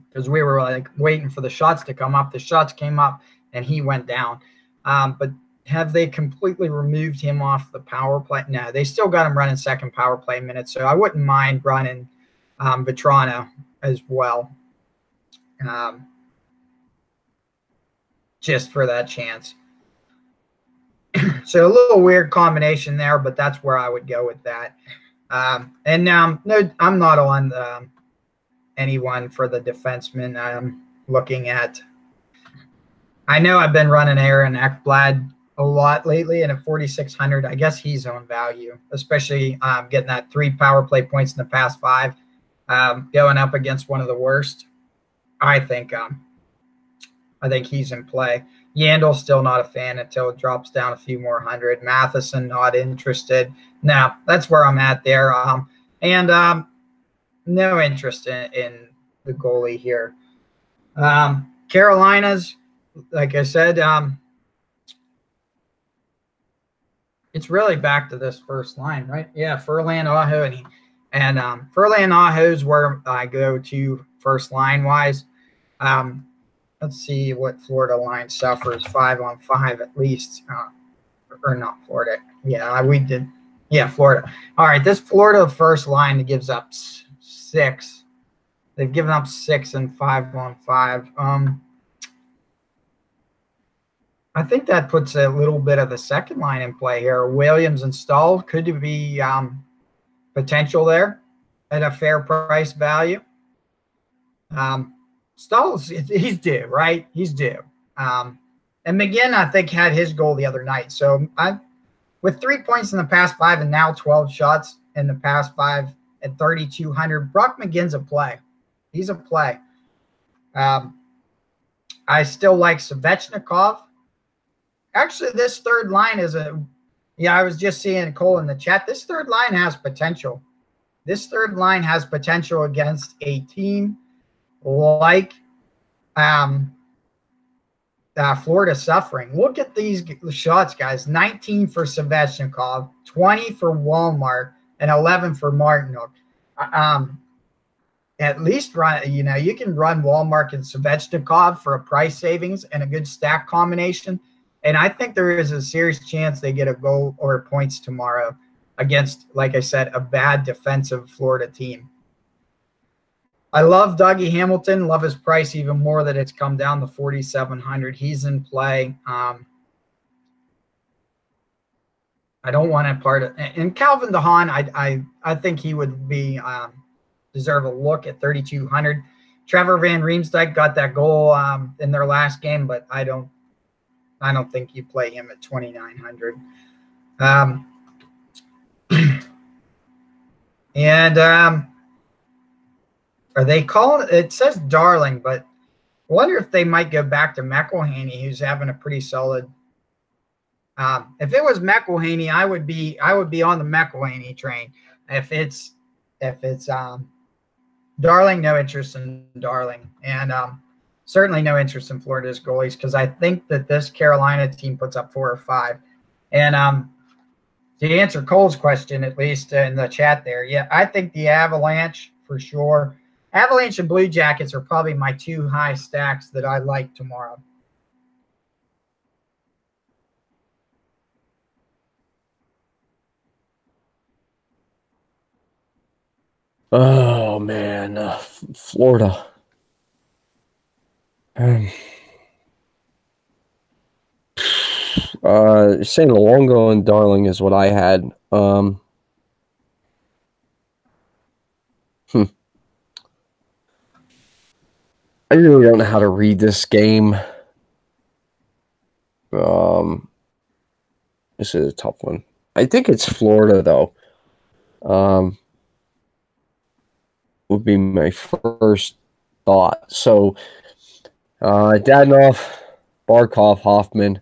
because we were like waiting for the shots to come up. The shots came up and he went down. But have they completely removed him off the power play? No, they still got him running second power play minutes. So I wouldn't mind running Vetrano as well, just for that chance. So a little weird combination there, but that's where I would go with that. No, I'm not on anyone for the defenseman. I'm looking at, I know I've been running Aaron Ekblad a lot lately, and at 4,600, I guess he's on value, especially getting that 3 power play points in the past 5, going up against one of the worst. I think he's in play. Yandel's still not a fan until it drops down a few more hundred. Matheson, not interested. No, that's where I'm at there. No interest in the goalie here. Carolina's, like I said, it's really back to this first line, right? Yeah, Furlan, Aho, and Furlan, Aho's where I go to first line wise. Let's see what Florida line suffers 5-on-5 at least, or not Florida. Yeah, we did. Yeah, Florida. All right, this Florida first line gives up 6. They've given up 6 in 5-on-5. I think that puts a little bit of the second line in play here. Williams and Stahl could be potential there at a fair price value. Stahl's, he's due, right? He's due. And McGinn, I think, had his goal the other night. So with 3 points in the past 5 and now 12 shots in the past 5 at 3,200, Brock McGinn's a play. He's a play. I still like Svechnikov. Actually, this third line is Yeah, I was just seeing Cole in the chat. This third line has potential. This third line has potential against a team like Florida Suffering. Look at these shots, guys. 19 for Svechnikov, 20 for Walmart, and 11 for Martinuk. At least run, you can run Walmart and Svechnikov for a price savings and a good stack combination. And I think there is a serious chance they get a goal or points tomorrow against, like I said, a bad defensive Florida team. I love Dougie Hamilton. Love his price even more that it's come down to 4,700. He's in play. I don't want to part of. And Calvin DeHaan, I think he would be deserve a look at 3,200. Trevor Van Riemsdyk got that goal in their last game, but I don't think you play him at 2,900. Are they calling it? Says Darling, but I wonder if they might go back to McElhaney, who's having a pretty solid. If it was McElhaney, I would be on the McElhaney train. If it's Darling, no interest in Darling, and certainly no interest in Florida's goalies, because I think that this Carolina team puts up 4 or 5. And to answer Cole's question, at least in the chat there, yeah, I think the Avalanche for sure. Avalanche and Blue Jackets are probably my 2 high stacks that I like tomorrow. Oh, man. Florida. Saying Luongo and Darling is what I had. I really don't know how to read this game. This is a tough one. I think it's Florida, though. Would be my first thought. So, Dadonov, Barkov, Hoffman,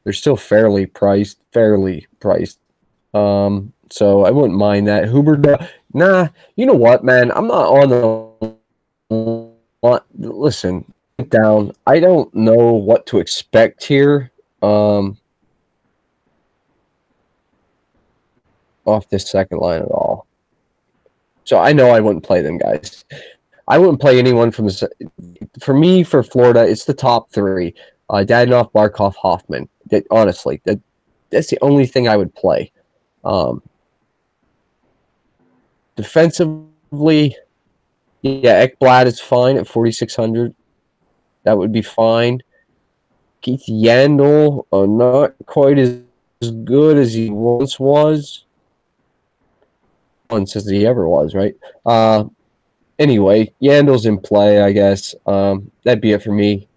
they're still fairly priced. So I wouldn't mind that. Huber, nah. You know what, man? I'm not on the. Listen, down. I don't know what to expect here. Off this second line at all. So I know I wouldn't play them, guys. I wouldn't play anyone from the. For me, for Florida, it's the top 3: Dadonov, Barkov, Hoffman. Honestly, that's the only thing I would play. Defensively, yeah, Ekblad is fine at 4,600. That would be fine. Keith Yandel, not quite as good as he once was. Once as he ever was, right? Anyway, Yandel's in play, I guess. That'd be it for me.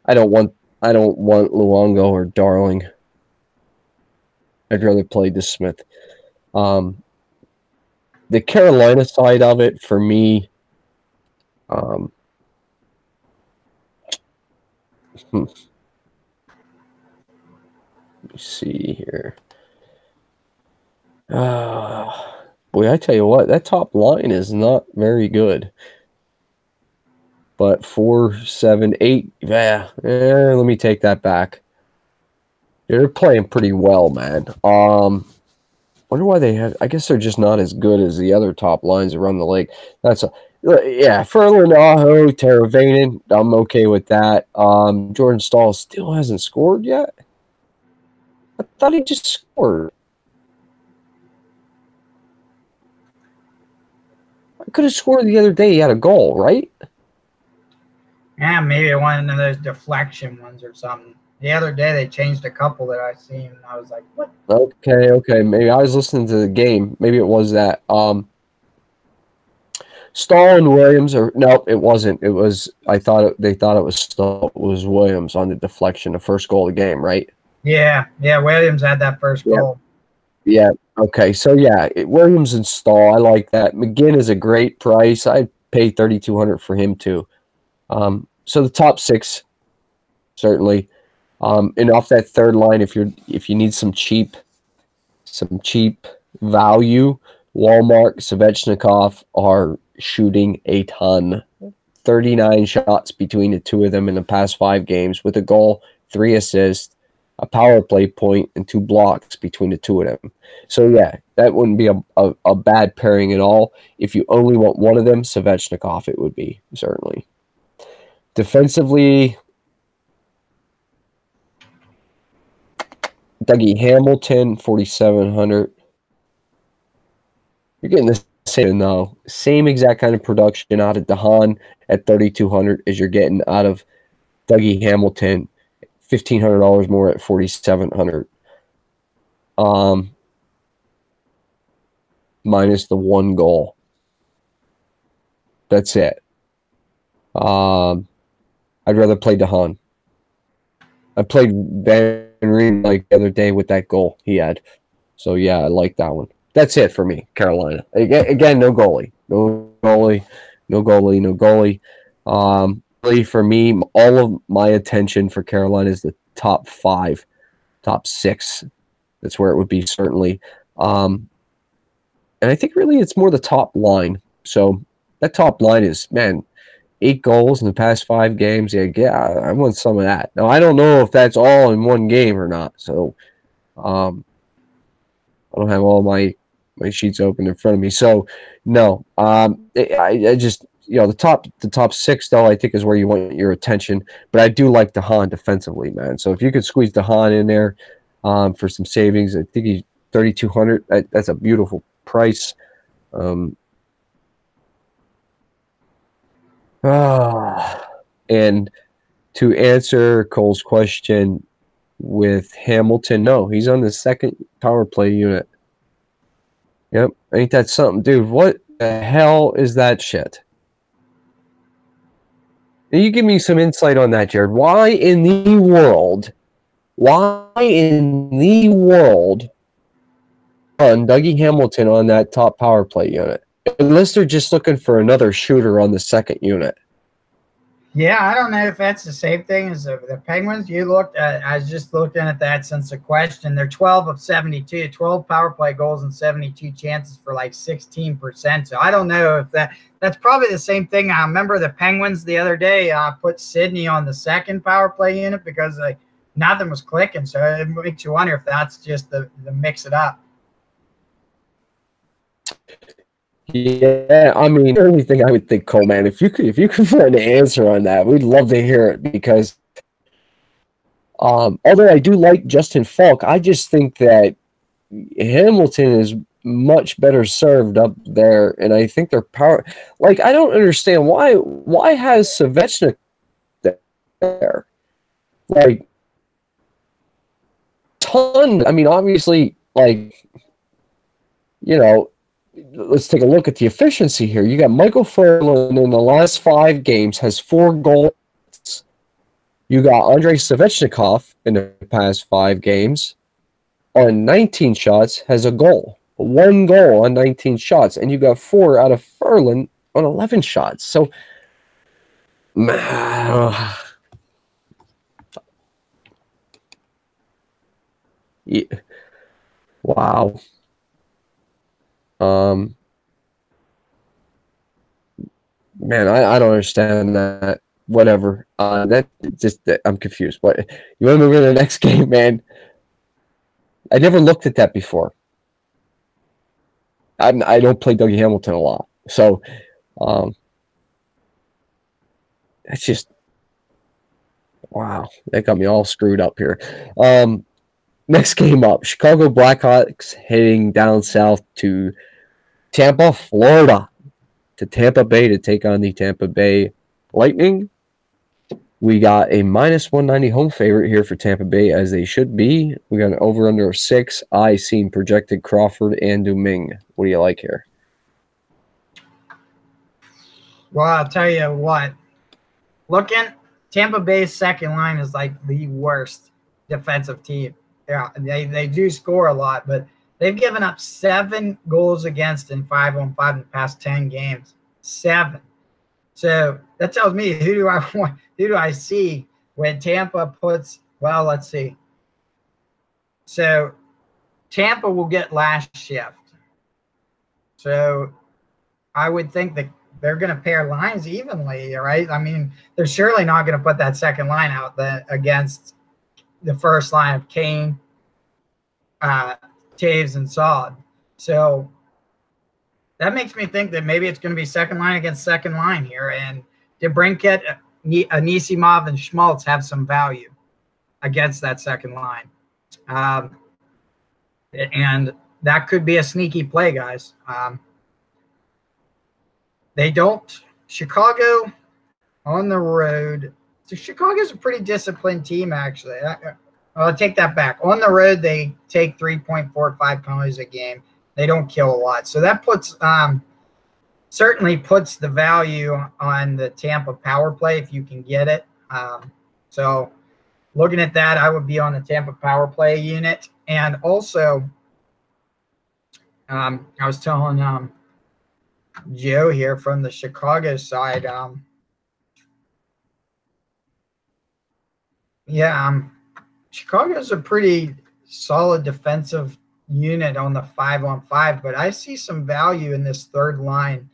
I don't want Luongo or Darling. I'd rather play DeSmith. The Carolina side of it for me. Let me see here. Boy, I tell you what, that top line is not very good. But 4, 7, 8, let me take that back. They're playing pretty well, man. Wonder why they have. I guess they're just not as good as the other top lines around the league. Ferland, Aho, Teravainen, I'm okay with that. Jordan Stahl still hasn't scored yet. I thought he just scored. I could have scored the other day. He had a goal, right? Yeah, maybe one of those deflection ones or something. The other day they changed a couple that I seen, and I was like, "What?" Okay. Maybe I was listening to the game. Maybe it was that. Stahl and Williams, or no, it wasn't. It was. They thought it was Stahl. It was Williams on the deflection, the first goal of the game, right? Yeah. Williams had that first goal. Yeah. Okay. So yeah, Williams and Stahl, I like that. McGinn is a great price. I'd pay 3,200 for him too. So the top 6, certainly. And off that third line, if you need some cheap some cheap value. Walmart, Svechnikov are shooting a ton. 39 shots between the two of them in the past 5 games with a goal, 3 assists, a power play point, and 2 blocks between the two of them. So, yeah, that wouldn't be a bad pairing at all. If you only want one of them, Svechnikov it would be, certainly. Defensively, Dougie Hamilton, 4,700. You're getting the same exact kind of production out of DeHaan at 3,200 as you're getting out of Dougie Hamilton, $1,500 more at 4,700. Minus the 1 goal. That's it. I'd rather play DeHaan. I played Van Reen like the other day with that goal he had. So, yeah, I like that one. That's it for me, Carolina. Again, no goalie. No goalie. Really, for me, all of my attention for Carolina is the top 5, top 6. That's where it would be, certainly. And I think really it's more the top line. So that top line is, man, 8 goals in the past 5 games. Yeah, I want some of that. Now, I don't know if that's all in one game or not. So I don't have all my sheets open in front of me. So, no. I just, the top 6, though, I think is where you want your attention. But I do like DeHaan defensively, man. So if you could squeeze DeHaan in there for some savings, I think he's 3,200. That's a beautiful price. And to answer Cole's question with Hamilton, no, he's on the second power play unit. Yep, ain't that something, dude? What the hell is that shit? Can you give me some insight on that, Jared? Why in the world on Dougie Hamilton on that top power play unit? Unless they're just looking for another shooter on the second unit. Yeah, I don't know if that's the same thing as the Penguins. I was just looking at that since the question. They're 12 of 72, 12 power play goals and 72 chances for like 16%. So I don't know if that's probably the same thing. I remember the Penguins the other day put Sydney on the second power play unit because nothing was clicking. So it makes you wonder if that's just the mix it up. Yeah, I mean, the only thing I would think, Cole, man, if you could find an answer on that, we'd love to hear it because, although I do like Justin Falk, I just think that Hamilton is much better served up there, and I think their power. Like, I don't understand why has Svechnik there, like, ton. I mean, obviously, like, let's take a look at the efficiency here. You got Michael Ferland in the last 5 games has 4 goals. You got Andrei Svechnikov in the past 5 games on 19 shots has a goal. 1 goal on 19 shots. And you got 4 out of Ferland on 11 shots. So, yeah. Wow. Man, I don't understand that. Whatever. I'm confused. What you want to move to the next game, man? I never looked at that before. I don't play Dougie Hamilton a lot, so it's just wow. That got me all screwed up here. Next game up, Chicago Blackhawks heading down south to Tampa, Florida, to Tampa Bay to take on the Tampa Bay Lightning. We got a minus 190 home favorite here for Tampa Bay, as they should be. We got an over-under of 6. I seen projected Crawford and Domingue. What do you like here? Well, I'll tell you what. Looking, Tampa Bay's second line is like the worst defensive team. Yeah, they do score a lot, but they've given up 7 goals against in 5-on-5 in the past 10 games. 7. So that tells me who do I want? Who do I see when Tampa puts? Well, let's see. So Tampa will get last shift. So I would think that they're going to pair lines evenly, right? I mean, they're surely not going to put that second line out against the first line of Kane, Taves, and Saad. So that makes me think that maybe it's going to be second line against second line here. And DeBrincat, Anisimov, and Schmaltz have some value against that second line. And that could be a sneaky play, guys. Chicago on the road. So Chicago's a pretty disciplined team, actually. I'll take that back. On the road, they take 3.45 penalties a game. They don't kill a lot. So that certainly puts the value on the Tampa power play if you can get it. So looking at that, I would be on the Tampa power play unit. And also, I was telling Joe here from the Chicago side. Chicago's a pretty solid defensive unit on the 5-on-5, but I see some value in this third line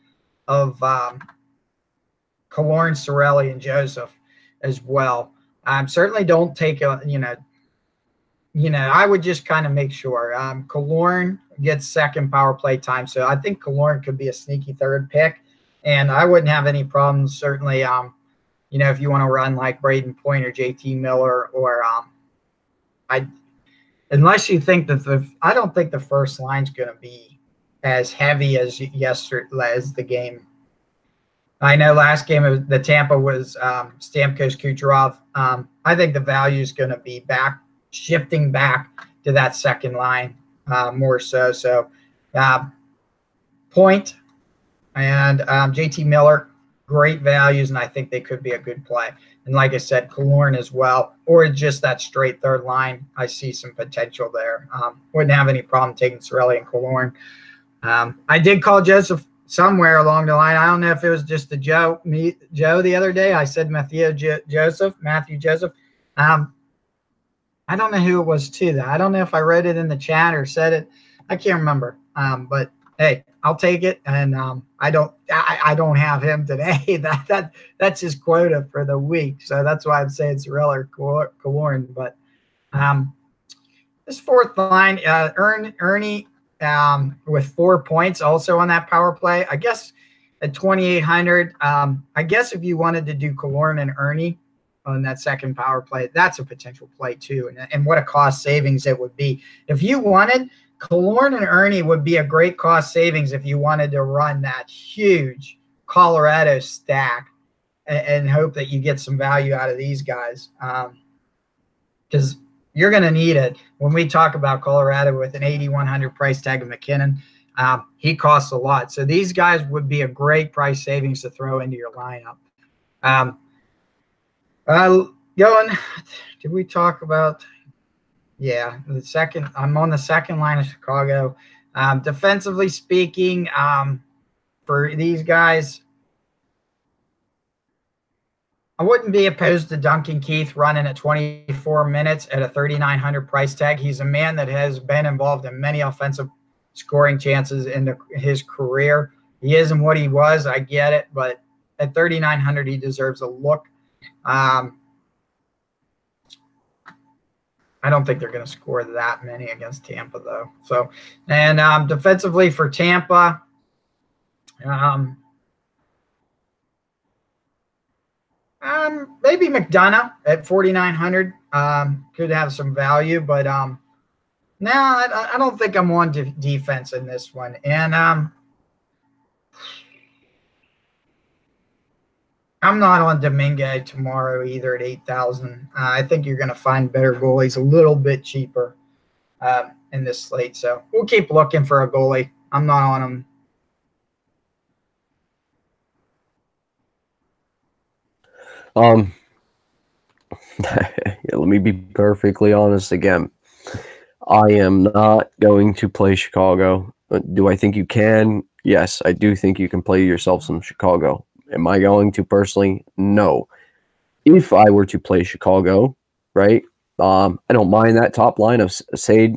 of Killorn, Cirelli, and Joseph as well. Certainly don't take I would just kind of make sure. Killorn gets second power play time, so I think Killorn could be a sneaky third pick, and I wouldn't have any problems, certainly, if you want to run like Braden Point or JT Miller or unless you think that I don't think the first line's going to be as heavy as the game. I know last game the Tampa was Stamkos, Kucherov. I think the value is going to be shifting back to that second line more so. So Point and JT Miller, great values, and I think they could be a good play. And like I said, Killorn as well, or just that straight third line. I see some potential there. Wouldn't have any problem taking Cirelli and Killorn. I did call Joseph somewhere along the line. I don't know if it was just Joe the other day. I said Matthew Joseph. I don't know who it was too. I don't know if I read it in the chat or said it. I can't remember. But hey, I'll take it. And I don't have him today. That's his quota for the week. So that's why I'm saying Cirelli or Killorn. But this fourth line, Ernie with 4 points also on that power play. I guess at 2,800. I guess if you wanted to do Killorn and Ernie on that second power play, that's a potential play too. And what a cost savings it would be. If you wanted, Killorn and Ernie would be a great cost savings if you wanted to run that huge Colorado stack and hope that you get some value out of these guys. Because you're going to need it. When we talk about Colorado with an 8,100 price tag of McKinnon, he costs a lot. So these guys would be a great price savings to throw into your lineup. Did we talk about – yeah, I'm on the second line of Chicago. Defensively speaking, for these guys, I wouldn't be opposed to Duncan Keith running at 24 minutes at a 3,900 price tag. He's a man that has been involved in many offensive scoring chances in his career. He isn't what he was. I get it. But at 3,900, he deserves a look. I don't think they're going to score that many against Tampa, though. So, and defensively for Tampa, maybe McDonough at 4,900 could have some value, but no, I don't think I'm on defense in this one. And I'm not on Domingue tomorrow either at 8,000. I think you're going to find better goalies a little bit cheaper in this slate. So we'll keep looking for a goalie. I'm not on him. Let me be perfectly honest again. I am not going to play Chicago. Do I think you can? Yes, I do think you can play yourself some Chicago. Am I going to personally? No. If I were to play Chicago, right, I don't mind that top line of Sade,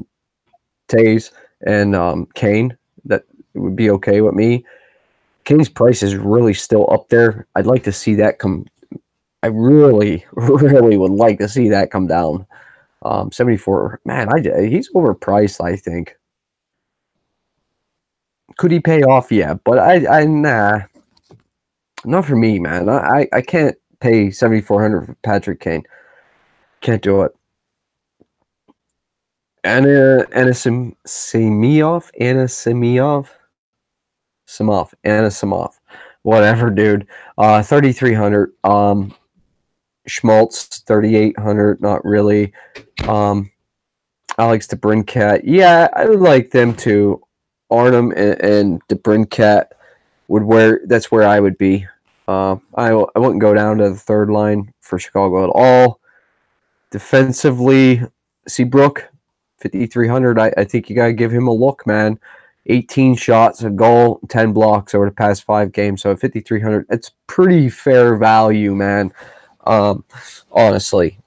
Taves and Kane. That would be okay with me. Kane's price is really still up there. I'd like to see that come. I really, really would like to see that come down. 74. Man, he's overpriced, I think. Could he pay off? Yeah, but nah. Not for me, man. I can't pay 7,400 for Patrick Kane. Can't do it. Anisimov, whatever, dude. 3,300. Schmaltz 3,800. Not really. Alex DeBrincat. Yeah, I would like them to. Arnhem and DeBrincat that's where I would be. I wouldn't go down to the third line for Chicago at all. Defensively, Seabrook, 5,300. I think you got to give him a look, man. 18 shots, a goal, 10 blocks over the past 5 games. So at 5,300, it's pretty fair value, man. Honestly.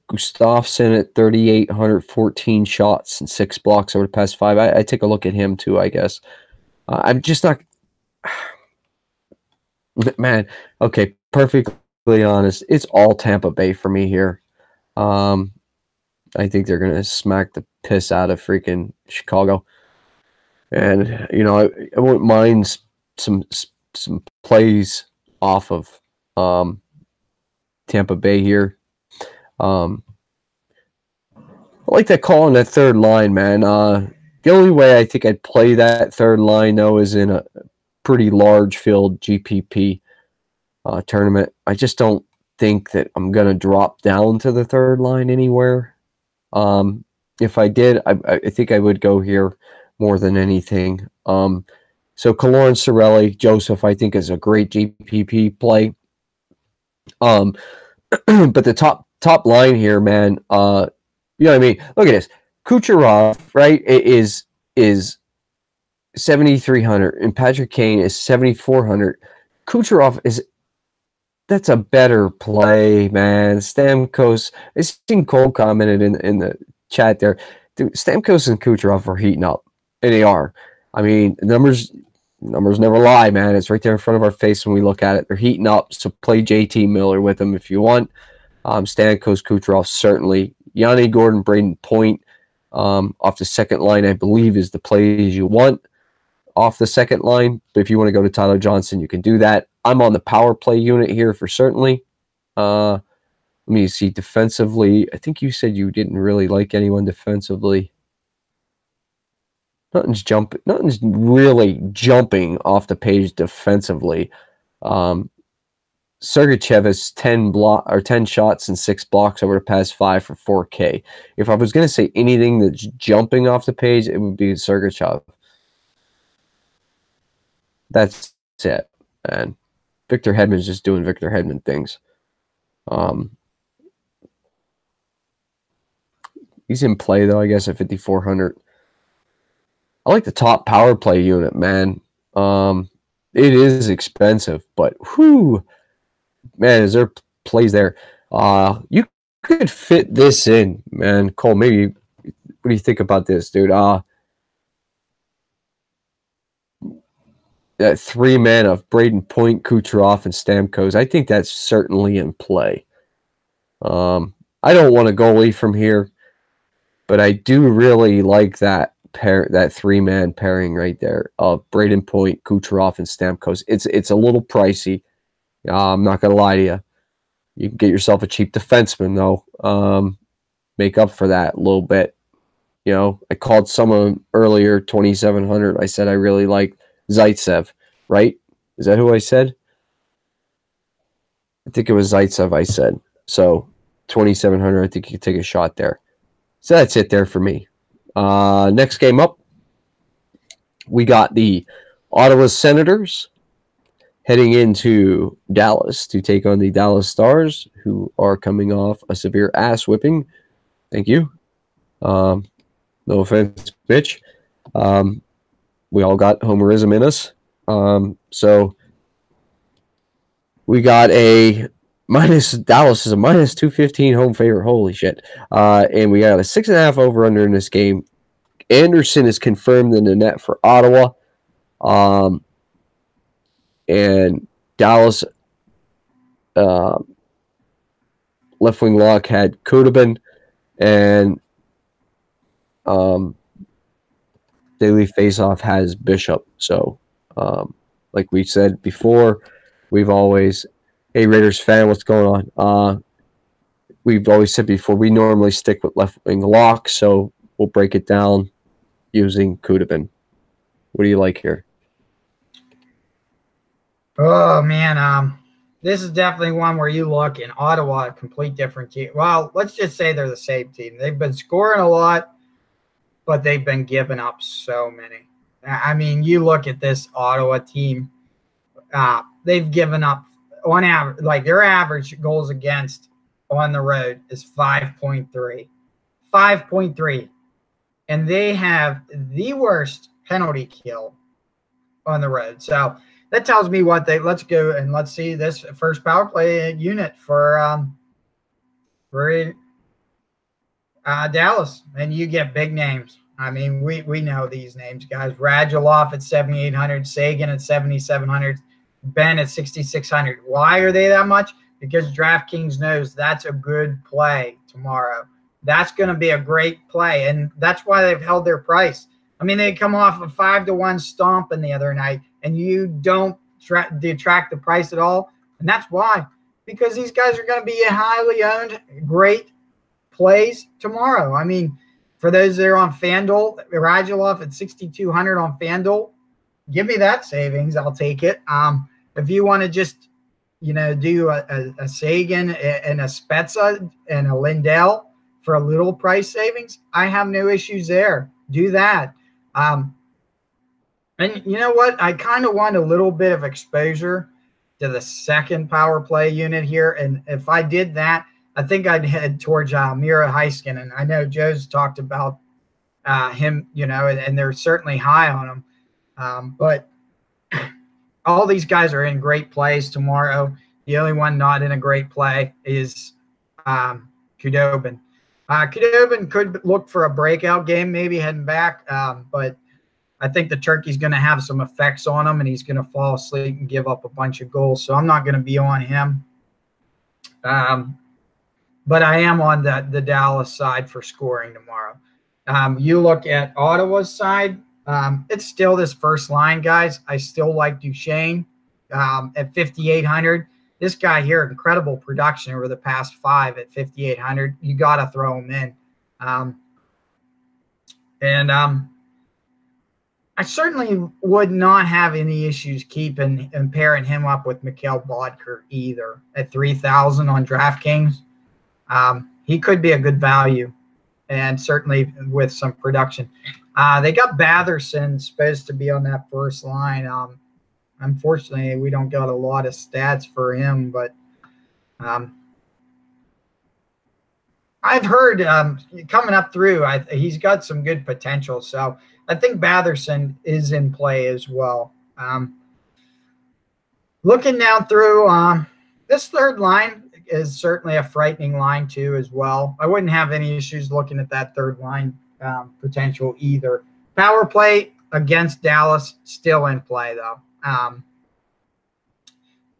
Gustafsson at 3,800, 14 shots and 6 blocks over the past 5. I take a look at him too, I guess. I'm just not... Man, okay, perfectly honest. It's all Tampa Bay for me here. I think they're going to smack the piss out of freaking Chicago. And, you know, I wouldn't mind some plays off of Tampa Bay here. I like that call on that third line, man. The only way I think I'd play that third line, though, is in a pretty large field GPP tournament. I just don't think that I'm going to drop down to the third line anywhere. If I did, I think I would go here more than anything. So Kaloran, Cirelli, Joseph, I think is a great GPP play. But the top line here, man, you know what I mean? Look at this. Kucherov, right, is 7,300, and Patrick Kane is 7,400. Kucherov that's a better play, man. Stamkos, I seen Cole commented in the chat there. Dude, Stamkos and Kucherov are heating up, and they are. I mean, numbers never lie, man. It's right there in front of our face when we look at it. They're heating up, so play JT Miller with them if you want. Stamkos, Kucherov, certainly. Yanni Gordon, Braden Point off the second line, I believe, is the plays you want off the second line. But if you want to go to Tyler Johnson, you can do that. I'm on the power play unit here for certainly. Let me see defensively. I think you said you didn't really like anyone defensively. Nothing's really jumping off the page defensively. Sergachev has 10 shots and 6 blocks over the past 5 for 4K. If I was going to say anything that's jumping off the page, it would be Sergachev. That's it, man. Victor Hedman's just doing Victor Hedman things. He's in play, though, I guess, at 5,400. I like the top power play unit, man. It is expensive, but whew, man, is there plays there? You could fit this in, man. Cole, maybe, what do you think about this, dude? That 3-man of Braden Point, Kucherov, and Stamkos, I think that's certainly in play. I don't want a goalie from here, but I do really like that 3-man pairing right there of Braden Point, Kucherov, and Stamkos. It's a little pricey. I'm not gonna lie to you. You can get yourself a cheap defenseman though. Make up for that a little bit. You know, I called someone earlier 2,700. I said I really like Zaitsev, right? Is that who I said? I think it was Zaitsev I said. So 2,700, I think you can take a shot there. So that's it there for me. Next game up, we got the Ottawa Senators heading into Dallas to take on the Dallas Stars, who are coming off a severe ass whipping. Thank you. No offense, bitch. We all got homerism in us. So we got a Dallas is a minus 215 home favorite. Holy shit. And we got a 6.5 over under in this game. Anderson is confirmed in the net for Ottawa. And Dallas left wing lock had Kudobin, and daily faceoff has Bishop. So, like we said before, we've always, hey Raiders fan, what's going on? We've always said before, we normally stick with left wing lock, so we'll break it down using Kudobin. What do you like here? Oh man, this is definitely one where you look in Ottawa, a complete different team. Well, let's just say they're the same team. They've been scoring a lot, but they've been giving up so many. I mean, you look at this Ottawa team, they've given up on average, like their average goals against on the road is 5.3. 5.3. And they have the worst penalty kill on the road. So that tells me what they, let's go and let's see this first power play unit for Dallas. And you get big names. I mean, we know these names, guys. Radulov at 7,800, Sagan at 7,700, Ben at 6,600. Why are they that much? Because DraftKings knows that's a good play tomorrow. That's going to be a great play, and that's why they've held their price. I mean, they come off a 5-1 stomping the other night, and you don't detract the price at all, and that's why. Because these guys are going to be highly owned, great plays tomorrow. I mean, for those that are on FanDuel, Radulov at 6,200 on FanDuel, give me that savings. I'll take it. If you want to just, do a Sagan and a Spezza and a Lindell for a little price savings, I have no issues there. Do that. And you know what? I kind of want a little bit of exposure to the second power play unit here. And if I did that, I think I'd head towards Mira Heiskanen. I know Joe's talked about him, and they're certainly high on him. But all these guys are in great plays tomorrow. The only one not in a great play is Kudobin. Kudobin could look for a breakout game, maybe heading back, but I think the Turkey's going to have some effects on him, and he's going to fall asleep and give up a bunch of goals. So I'm not going to be on him. But I am on the Dallas side for scoring tomorrow. You look at Ottawa's side, it's still this first line, guys. I still like Duchesne at 5,800. This guy here, incredible production over the past 5 at 5,800. You got to throw him in. I certainly would not have any issues keeping and pairing him up with Mikhail Bodker either at 3,000 on DraftKings. He could be a good value, and certainly with some production. They got Batherson supposed to be on that first line. Unfortunately, we don't got a lot of stats for him, but I've heard coming up through, he's got some good potential. So I think Batherson is in play as well. Looking down through, this third line is certainly a frightening line too as well. I wouldn't have any issues looking at that third line potential either. Power play against Dallas, still in play though.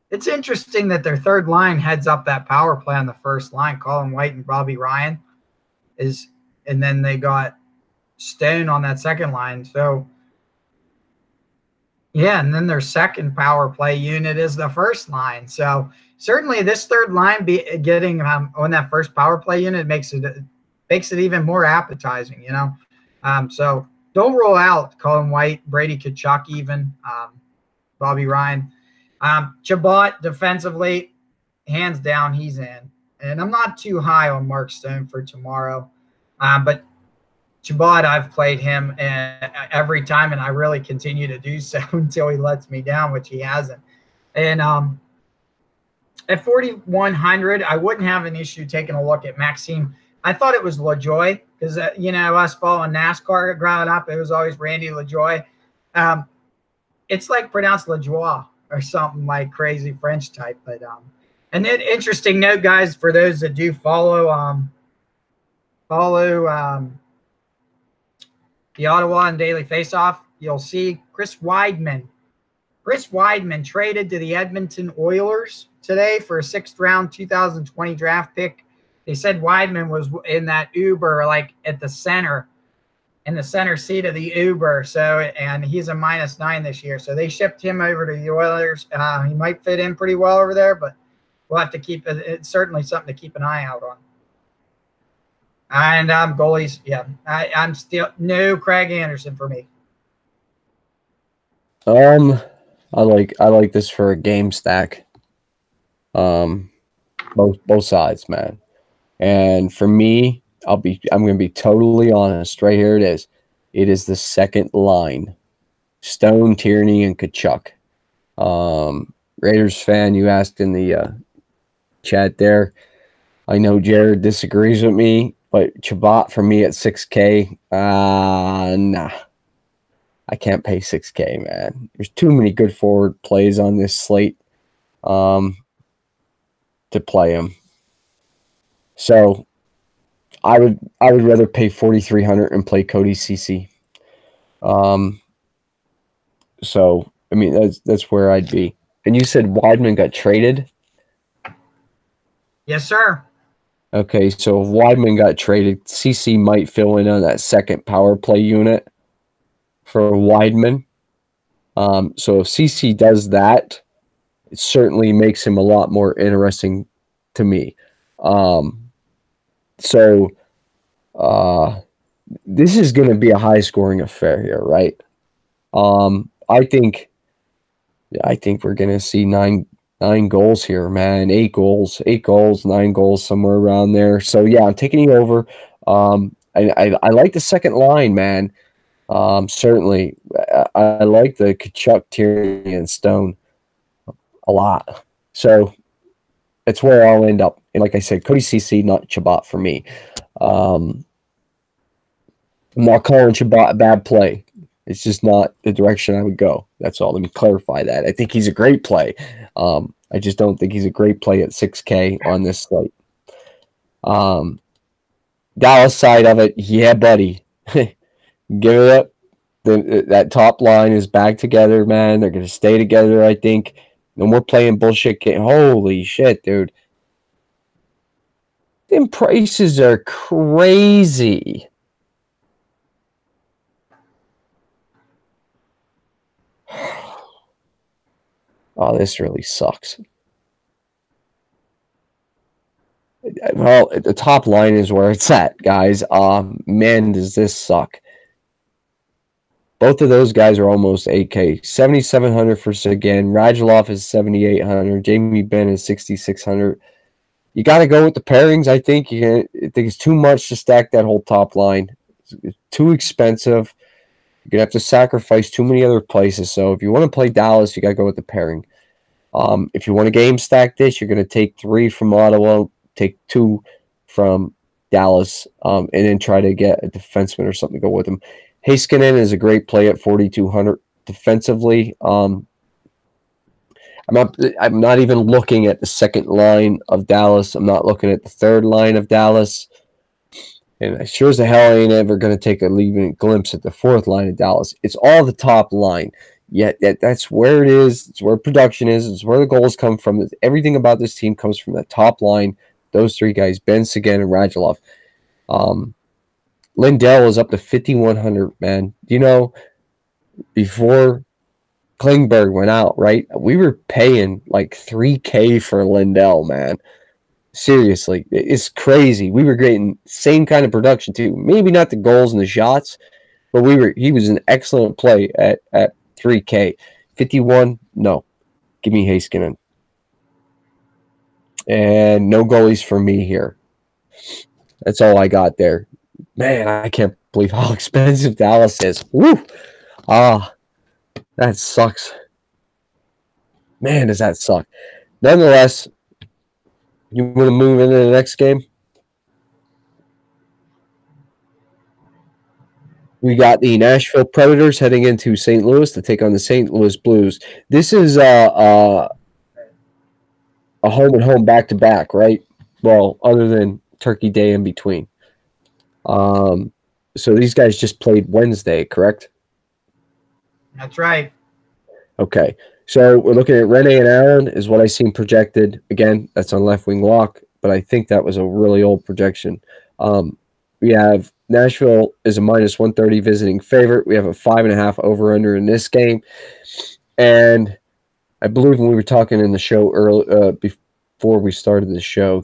It's interesting that their third line heads up that power play on the first line. Colin White and Bobby Ryan and then they got Stone on that second line. So yeah, and then their second power play unit is the first line. So certainly this third line getting on that first power play unit makes it even more appetizing, So don't rule out Colin White, Brady Tkachuk even, Bobby Ryan. Chabot defensively, hands down, he's in. And I'm not too high on Mark Stone for tomorrow. But Chabot, I've played him every time, and I really continue to do so until he lets me down, which he hasn't. And at 4,100, I wouldn't have an issue taking a look at Maxime. I thought it was LaJoie because, us following NASCAR growing up, it was always Randy LaJoie. It's like pronounced LaJoie or something like crazy French type. But And then interesting note, guys, for those that do follow the Ottawa and Daily Faceoff, you'll see Chris Weidman. Chris Weidman traded to the Edmonton Oilers today for a 6th round 2020 draft pick. They said Weidman was in that Uber, like at the center, in the center seat of the Uber. So, and he's a -9 this year. So they shipped him over to the Oilers. He might fit in pretty well over there, but we'll have to keep it. It's certainly something to keep an eye out on. And goalies, yeah, I'm still no Craig Anderson for me. I like this for a game stack. Both sides, man. And for me, I'm going to be totally honest. Right here it is. It is the second line. Stone, Tierney, and Tkachuk. Raiders fan, you asked in the chat there. I know Jared disagrees with me, but Chabot for me at 6K, nah. I can't pay 6K, man. There's too many good forward plays on this slate to play him. So I would rather pay 4,300 and play Cody Ceci. So I mean that's where I'd be. And you said Weidman got traded? Yes, sir. Okay, so if Weidman got traded, Ceci might fill in on that second power play unit for Weidman. So if Ceci does that, it certainly makes him a lot more interesting to me. So this is going to be a high-scoring affair here, right? I think we're going to see nine goals here, man. 8 goals, 9 goals, somewhere around there. So yeah, I'm taking you over. I like the second line, man. Certainly, I like the Tkachuk, Tierney, and Stone a lot. So it's where I'll end up. And like I said, Cody Ceci, not Chabot for me. I'm not calling Chabot a bad play. It's just not the direction I would go. That's all. Let me clarify that. I think he's a great play. I just don't think he's a great play at 6K on this slate. Dallas side of it, yeah, buddy. Give it up. That top line is back together, man. They're going to stay together, I think. No more playing bullshit game. Holy shit, dude. Them prices are crazy. Oh, this really sucks. Well, the top line is where it's at, guys. Man, does this suck. Both of those guys are almost 8K. 7,700 for Seguin. Radulov is 7,800. Jamie Benn is 6,600. You got to go with the pairings, I think. I think it's too much to stack that whole top line. It's too expensive. You're going to have to sacrifice too many other places. So if you want to play Dallas, you got to go with the pairing. If you want to game stack this, you're going to take 3 from Ottawa, take 2 from Dallas, and then try to get a defenseman or something to go with them. Heiskanen is a great play at 4,200 defensively. I'm not even looking at the second line of Dallas. I'm not looking at the third line of Dallas. And I sure as the hell ain't ever going to take a leaving glimpse at the fourth line of Dallas. It's all the top line. Yet that's where it is. It's where production is. It's where the goals come from. Everything about this team comes from the top line. Those 3 guys, Benn, Seguin, and Radulov. Lindell is up to 5,100, man. You know, before Klingberg went out, right? We were paying like 3K for Lindell, man. Seriously, it's crazy. We were getting same kind of production too. Maybe not the goals and the shots, but he was an excellent play at 3K. 51, no. Give me Heiskanen. And no goalies for me here. That's all I got there. Man, I can't believe how expensive Dallas is. Woo! That sucks. Man, does that suck. Nonetheless, you want to move into the next game? We got the Nashville Predators heading into St. Louis to take on the St. Louis Blues. This is a a home and home back-to-back, right? Well, other than Turkey Day in between. So these guys just played Wednesday, correct? That's right. Okay. So we're looking at Rene and Allen is what I seen projected. Again, that's on left wing lock, but I think that was a really old projection. We have Nashville is a minus 130 visiting favorite. We have a 5.5 over under in this game. And I believe when we were talking in the show early, before we started the show,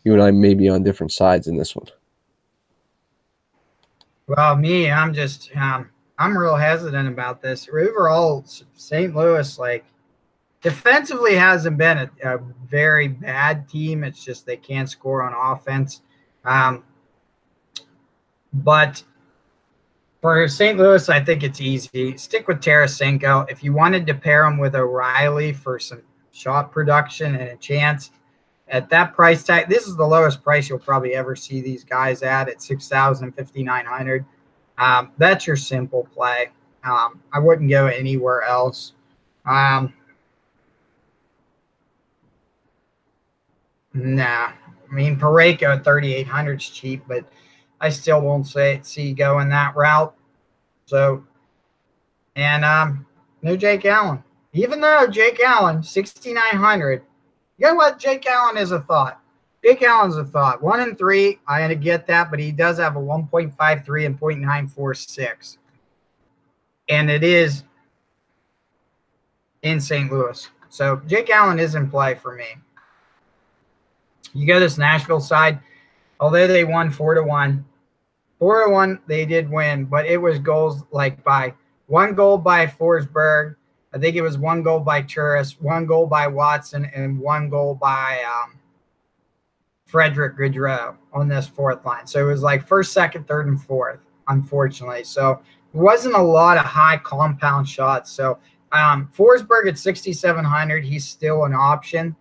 you and I may be on different sides in this one. Well, me, I'm just I'm real hesitant about this. Overall, St. Louis, like, defensively hasn't been a very bad team. It's just they can't score on offense. But for St. Louis, I think it's easy. Stick with Tarasenko. If you wanted to pair him with O'Reilly for some shot production and a chance at that price tag, this is the lowest price you'll probably ever see these guys at $6,000, $5,900. That's your simple play. I wouldn't go anywhere else. Nah. I mean, Parayko at 3,800 is cheap, but I still won't see going that route. So, and no Jake Allen. Even though Jake Allen, 6,900, you know what? Jake Allen is a thought. Jake Allen's a thought. 1 and 3, I had to get that, but he does have a 1.53 and 0.946. And it is in St. Louis. So Jake Allen is in play for me. You go this Nashville side, although they won 4-1. 4-1, they did win, but it was goals like by 1 goal by Forsberg. I think it was 1 goal by Turris, 1 goal by Watson, and 1 goal by Frederick Gaudreau on this fourth line. So it was like first, second, third, and fourth, unfortunately. So it wasn't a lot of high compound shots. So Forsberg at 6,700, he's still an option.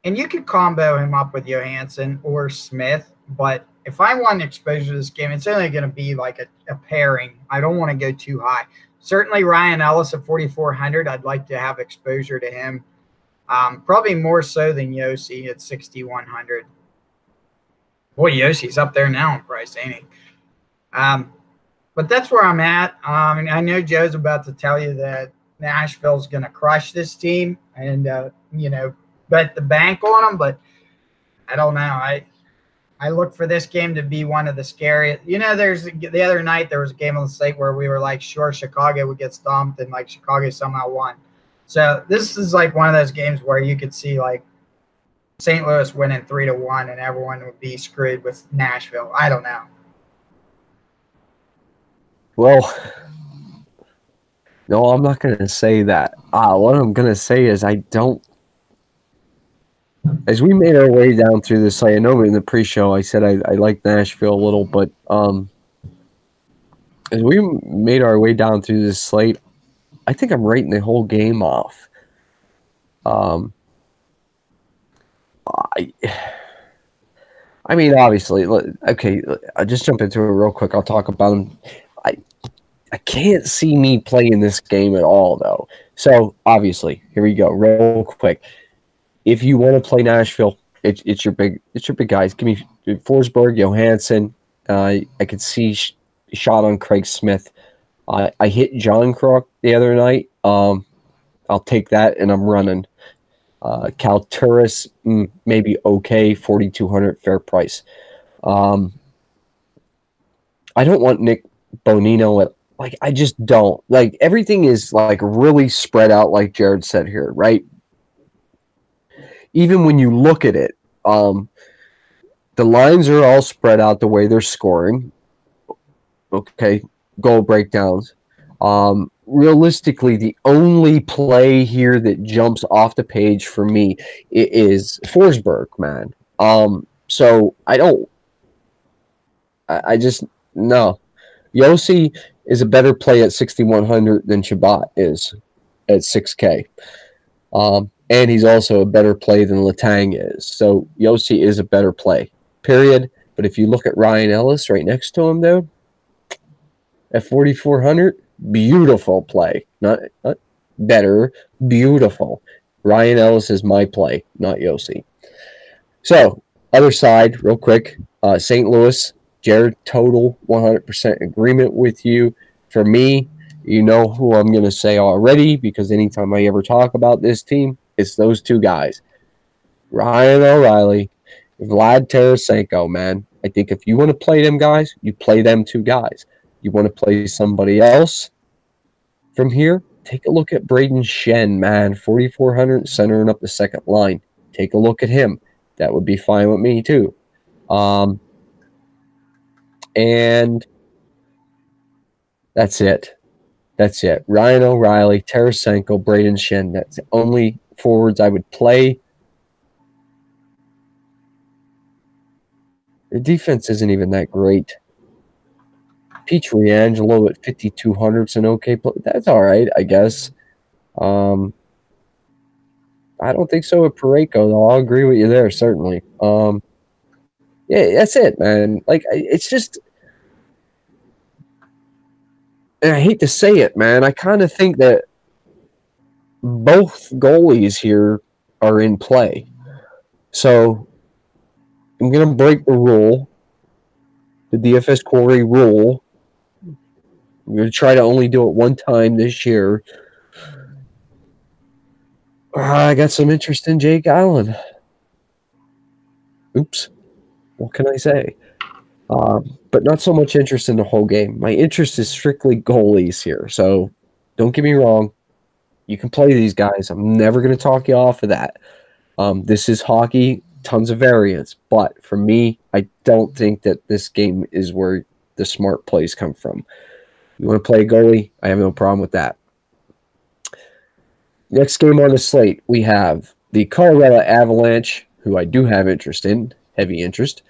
And you could combo him up with Johansson or Smith, but if I want exposure to this game, it's only going to be like a pairing. I don't want to go too high. Certainly Ryan Ellis at 4,400, I'd like to have exposure to him. Probably more so than Yossi at 6,100. Boy, Yossi's up there now in price, ain't he? But that's where I'm at. And I know Joe's about to tell you that Nashville's going to crush this team and, bet the bank on them, but I don't know. I look for this game to be one of the scariest. There's the other night there was a game on the slate where we were like, sure, Chicago would get stomped, and like Chicago somehow won. So this is like one of those games where you could see like St. Louis winning 3-1, and everyone would be screwed with Nashville. I don't know. Well, no, I'm not going to say that. What I'm going to say is I don't. As we made our way down through this, I know in the pre-show I said I like Nashville a little, but as we made our way down through this slate, I think I'm writing the whole game off. I mean, obviously, okay, I'll just jump into it real quick. I'll talk about them. I can't see me playing this game at all, though. So, obviously, here we go, real quick. If you want to play Nashville, it's your big guys. Give me Forsberg, Johansson. I could see shot on Craig Smith. I hit John Kruk the other night. I'll take that, and I'm running. Cal Turris, maybe okay, 4,200, fair price. I don't want Nick Bonino I just don't. Like, everything is like really spread out, like Jared said here, right? Even when you look at it, the lines are all spread out the way they're scoring. Okay, goal breakdowns. Realistically, the only play here that jumps off the page for me is Forsberg, man. So I just, no. Yossi is a better play at 6,100 than Shabbat is at 6K. And he's also a better play than Letang is. So Yossi is a better play, period. But if you look at Ryan Ellis right next to him, though, at 4,400, beautiful play. Not better, beautiful. Ryan Ellis is my play, not Yossi. So, other side, real quick, St. Louis, Jared, total 100% agreement with you. For me, you know who I'm going to say already, because anytime I ever talk about this team, it's those two guys. Ryan O'Reilly, Vlad Tarasenko, man. I think if you want to play them guys, you play them two guys. You want to play somebody else from here, take a look at Braden Shen, man. 4,400 centering up the second line. Take a look at him. That would be fine with me, too. And that's it. That's it. Ryan O'Reilly, Tarasenko, Braden Shen. That's the only forwards I would play. The defense isn't even that great. Pietrangelo at 5,200 is an okay play. That's all right, I guess. I don't think so with Parayko, though. I'll agree with you there, certainly. Yeah, that's it, man. Like, it's just, and I hate to say it, man. I kind of think that both goalies here are in play. So I'm going to break the rule, the DFS Quarry rule. I'm going to try to only do it one time this year. I got some interest in Jake Allen. Oops. What can I say? But not so much interest in the whole game. My interest is strictly goalies here. So don't get me wrong. You can play these guys. I'm never going to talk you off of that. This is hockey, tons of variance. But for me, I don't think that this game is where the smart plays come from. You want to play a goalie? I have no problem with that. Next game on the slate, we have the Colorado Avalanche, who I do have interest in, heavy interest,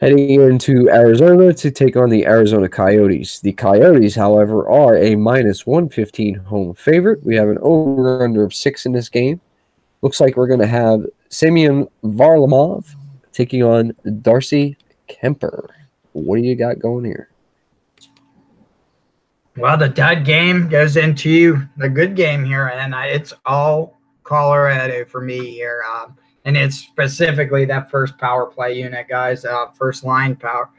heading into Arizona to take on the Arizona Coyotes. The Coyotes, however, are a minus 115 home favorite. We have an over-under of 6 in this game. Looks like we're going to have Semyon Varlamov taking on Darcy Kemper. What do you got going here? Well, the dud game goes into the good game here, and it's all Colorado for me here. And it's specifically that first power play unit, guys. First line power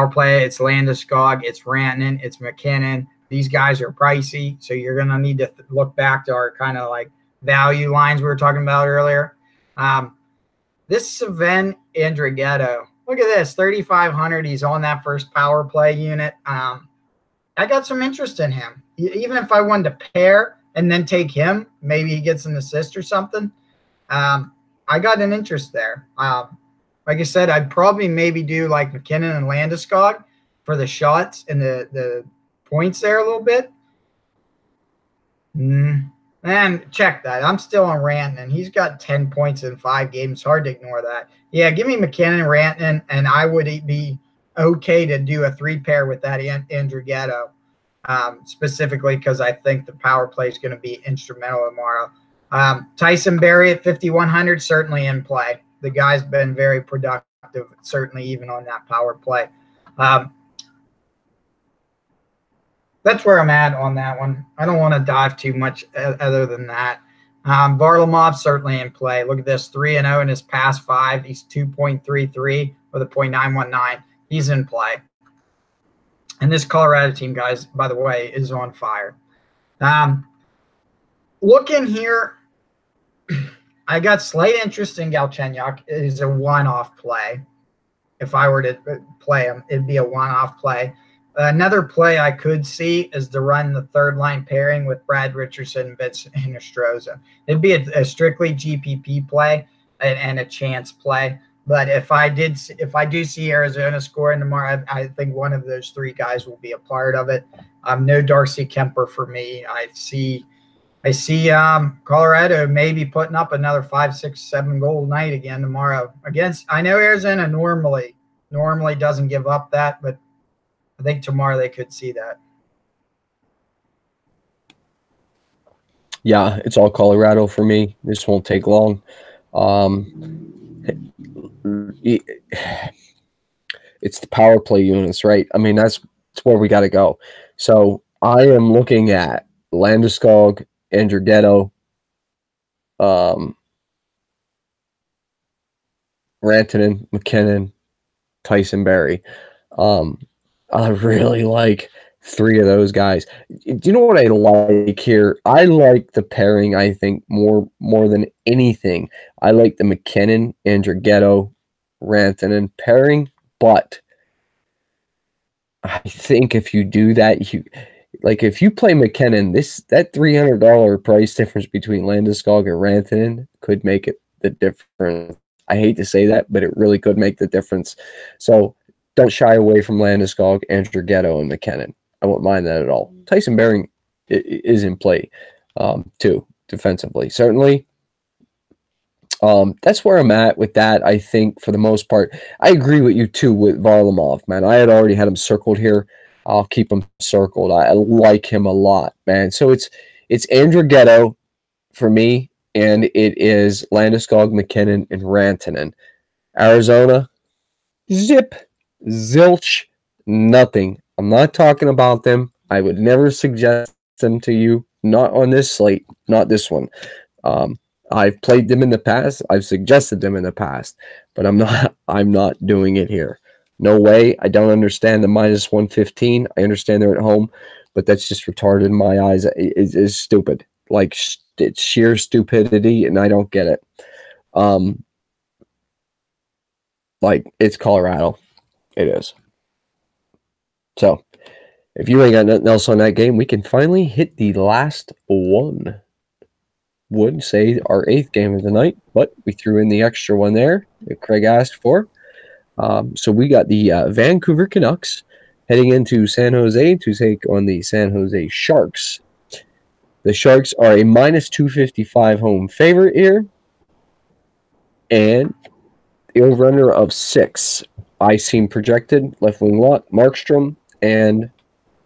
play. It's Landeskog, it's Rantanen, it's McKinnon. These guys are pricey, so you're going to need to look back to our kind of like value lines we were talking about earlier. This Sven Andrighetto, look at this, 3,500. He's on that first power play unit. I got some interest in him. Even if I wanted to pair and then take him, maybe he gets an assist or something. I got an interest there. Like I said, I'd probably maybe do like McKinnon and Landeskog for the shots and the points there a little bit. And check that. I'm still on Rantanen. He's got 10 points in 5 games. Hard to ignore that. Yeah, give me McKinnon, Rantanen, and I would be okay to do a 3-pair with that Andrighetto, specifically because I think the power play is going to be instrumental tomorrow. Tyson Barrie at 5,100, certainly in play. The guy's been very productive, certainly even on that power play. That's where I'm at on that one. I don't want to dive too much other than that. Varlamov certainly in play. Look at this, 3-0 in his past 5. He's 2.33 with a .919. He's in play. And this Colorado team, guys, by the way, is on fire. Looking here, I got slight interest in Galchenyuk. It is a one-off play. If I were to play him, it'd be a one-off play. Another play I could see is to run the third-line pairing with Brad Richardson and Vince Hinostroza. It'd be a strictly GPP play and a chance play. But if I do see Arizona scoring tomorrow, I think one of those 3 guys will be a part of it. No Darcy Kemper for me. I see Colorado maybe putting up another 5, 6, 7 goal night again tomorrow against. I know Arizona normally doesn't give up that, but I think tomorrow they could see that. Yeah, it's all Colorado for me. This won't take long. It's the power play units, right? I mean, that's where we got to go. So I am looking at Landeskog, Andrighetto, Rantanen, McKinnon, Tyson Berry. I really like 3 of those guys. Do you know what I like here? I like the pairing, I think, more than anything. I like the McKinnon, Andrighetto, Rantanen pairing, but I think if you do that, if you play McKinnon, that $300 price difference between Landeskog and Rantanen could make it the difference. I hate to say that, but it really could make the difference. So don't shy away from Landeskog, Andrighetto, and McKinnon. I won't mind that at all. Tyson Berry is in play too, defensively. Certainly. That's where I'm at with that, I think, for the most part. I agree with you, too, with Varlamov, man. I had already had him circled here. I'll keep him circled. I like him a lot, man. So it's Andrighetto for me, and it is Landeskog, McKinnon, and Rantanen. Arizona, zip, zilch, nothing. I'm not talking about them. I would never suggest them to you. Not on this slate. Not this one. I've played them in the past. I've suggested them in the past, but I'm not doing it here. No way. I don't understand the minus 115. I understand they're at home, but that's just retarded in my eyes. It's stupid. Like, it's sheer stupidity, and I don't get it. Like, it's Colorado. It is. So, if you ain't got nothing else on that game, we can finally hit the last one. Would say our 8th game of the night, but we threw in the extra one there that Craig asked for. So we got the Vancouver Canucks heading into San Jose to take on the San Jose Sharks. The Sharks are a minus 255 home favorite here, and the over-under of 6. I seen projected left wing lot Markstrom and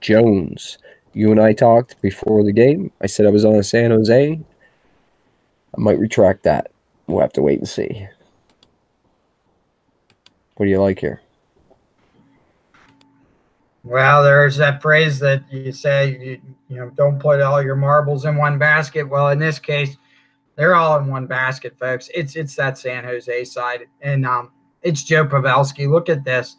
Jones. You and I talked before the game. I said I was on a San Jose. I might retract that. We'll have to wait and see. What do you like here? Well, there's that phrase that you say, don't put all your marbles in one basket. Well, in this case, they're all in one basket, folks. It's that San Jose side. And it's Joe Pavelski. Look at this.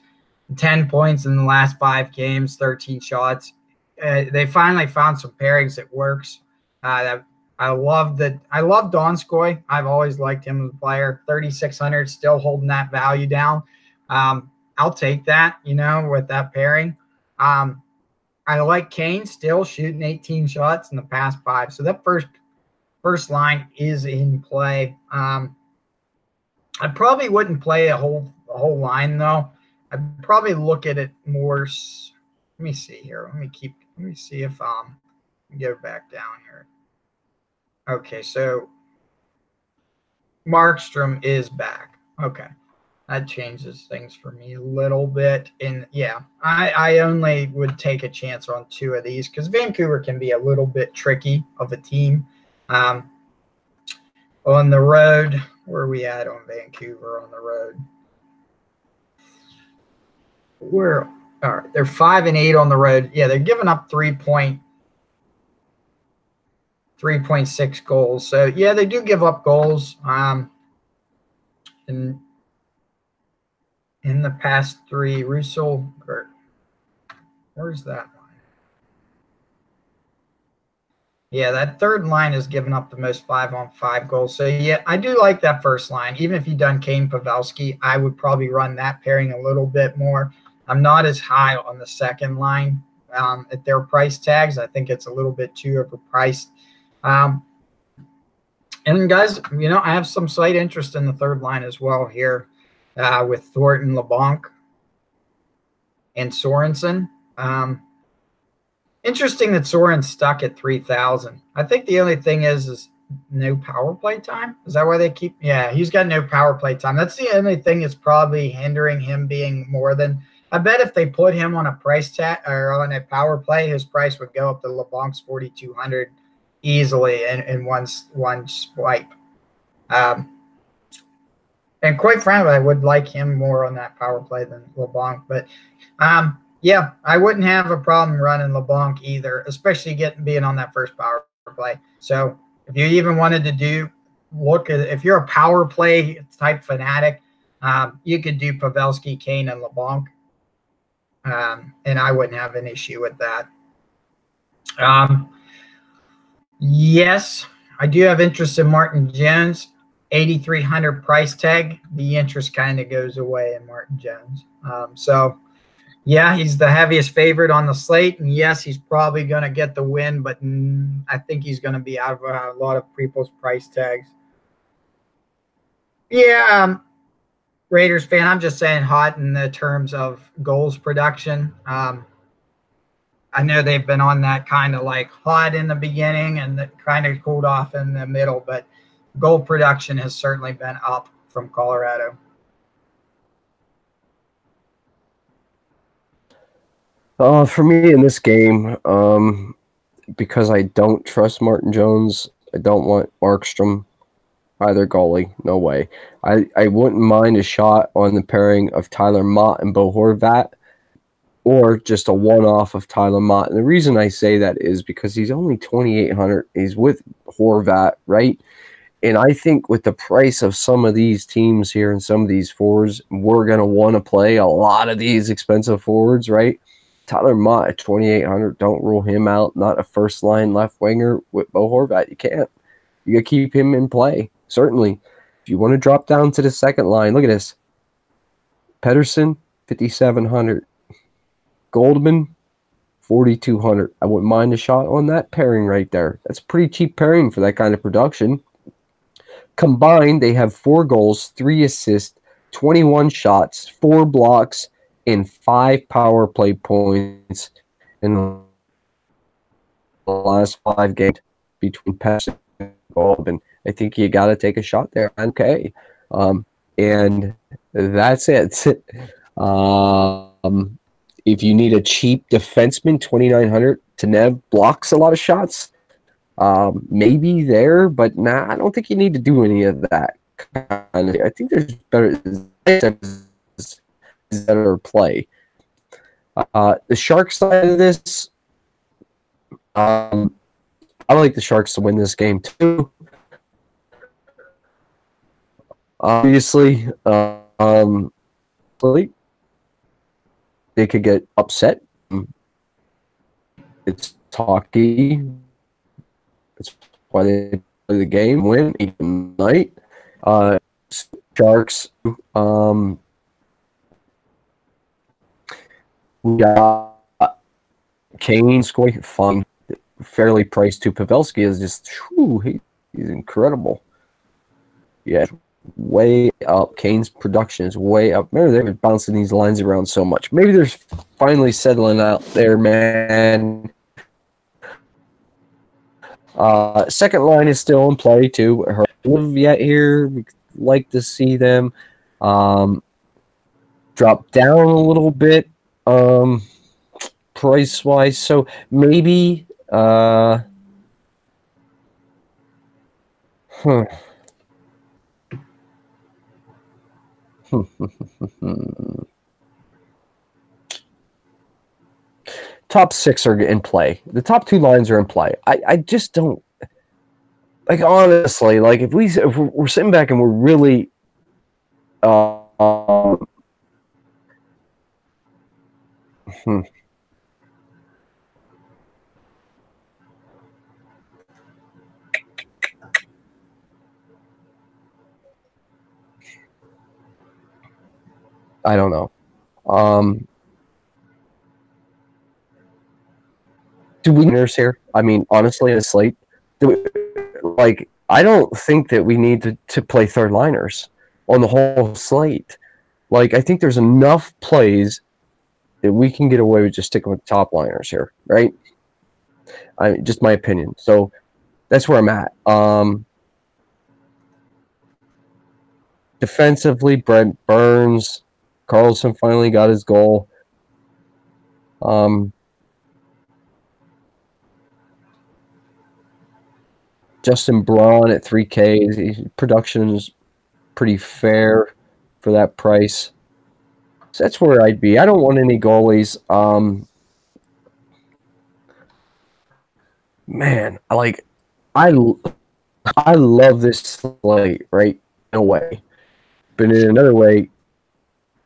10 points in the last 5 games, 13 shots. They finally found some pairings that works. I love Donskoy. I've always liked him as a player. 3,600, still holding that value down. I'll take that, with that pairing. I like Kane still shooting 18 shots in the past 5. So that first line is in play. I probably wouldn't play a whole line though. I'd probably look at it more. Let me see here. Let me see if go back down here. Okay, so Markstrom is back. Okay. That changes things for me a little bit. And yeah, I only would take a chance on 2 of these because Vancouver can be a little bit tricky of a team. On the road, where are we at on Vancouver on the road? All right, they're 5-8 on the road. Yeah, they're giving up 3.6 goals. So yeah, they do give up goals. And in the past 3, Russell, where's that line? Yeah, that third line has given up the most 5-on-5 goals. So yeah, I do like that first line. Even if you've done Kane Pavelski, I would probably run that pairing a little bit more. I'm not as high on the second line at their price tags. I think it's a little bit too overpriced. And guys, I have some slight interest in the third line as well here with Thornton, LeBlanc, and Sorensen. Interesting that Soren's stuck at 3,000. I think the only thing is no power play time. Is that why they keep? Yeah, he's got no power play time. That's the only thing that's probably hindering him being more than. I bet if they put him on a price tag or on a power play, his price would go up to LeBlanc's 4,200 easily in one swipe. And quite frankly, I would like him more on that power play than LeBlanc. But yeah, I wouldn't have a problem running LeBlanc either, especially being on that first power play. So if you even wanted to do look at, if you're a power play type fanatic, you could do Pavelski, Kane, and LeBlanc, and I wouldn't have an issue with that. Yes, I do have interest in Martin Jones. 8,300 price tag. The interest kind of goes away in Martin Jones. So, yeah, he's the heaviest favorite on the slate, and yes, he's probably going to get the win, but I think he's going to be out of a lot of people's price tags. Yeah, Raiders fan, I'm just saying hot in the terms of goals production. I know they've been on that kind of like hot in the beginning and that kind of cooled off in the middle, but goal production has certainly been up from Colorado. For me in this game, because I don't trust Martin Jones, I don't want Markstrom, either goalie. No way. I wouldn't mind a shot on the pairing of Tyler Mott and Bo Horvat, or just a one-off of Tyler Mott. And the reason I say that is because he's only 2,800. He's with Horvat, right? And I think with the price of some of these teams here and some of these forwards, we're going to want to play a lot of these expensive forwards, right? Tyler Mott at 2,800, don't rule him out. Not a first-line left winger with Bo Horvat. You can't. You got to keep him in play, certainly. If you want to drop down to the second line, look at this. Pedersen, 5,700. Goldman, 4,200. I wouldn't mind a shot on that pairing right there. That's a pretty cheap pairing for that kind of production. Combined, they have 4 goals, 3 assists, 21 shots, 4 blocks, and 5 power play points in the last 5 games between Pedersen and Goldman. I think you got to take a shot there. Okay. And that's it. If you need a cheap defenseman, 2,900, Tanev blocks a lot of shots. Maybe there, but nah, I don't think you need to do any of that. I think there's better play. The Sharks side of this, I like the Sharks to win this game too. Obviously, they could get upset. It's hockey. That's why they play the game, win even night. Sharks. We got Kane scoring fun. Fairly priced to Pavelski is just he's incredible. Yeah, way up. Kane's production is way up. Remember, they were bouncing these lines around so much. Maybe they're finally settling out there, man. Second line is still in play too. Yet here, we'd like to see them drop down a little bit price wise. So maybe top 6 are in play. The top 2 lines are in play. I just don't like, honestly, like if we're sitting back and we're really I don't know. Do we nurse here? I mean, honestly, a slate. I don't think that we need to play third liners on the whole slate. Like, I think there's enough plays that we can get away with just sticking with top liners here, right? Just my opinion. So that's where I'm at. Defensively, Brent Burns, Carlson finally got his goal. Justin Braun at 3K. His production is pretty fair for that price. So that's where I'd be. I don't want any goalies. Man, I love this slate, right? In a way. But in another way,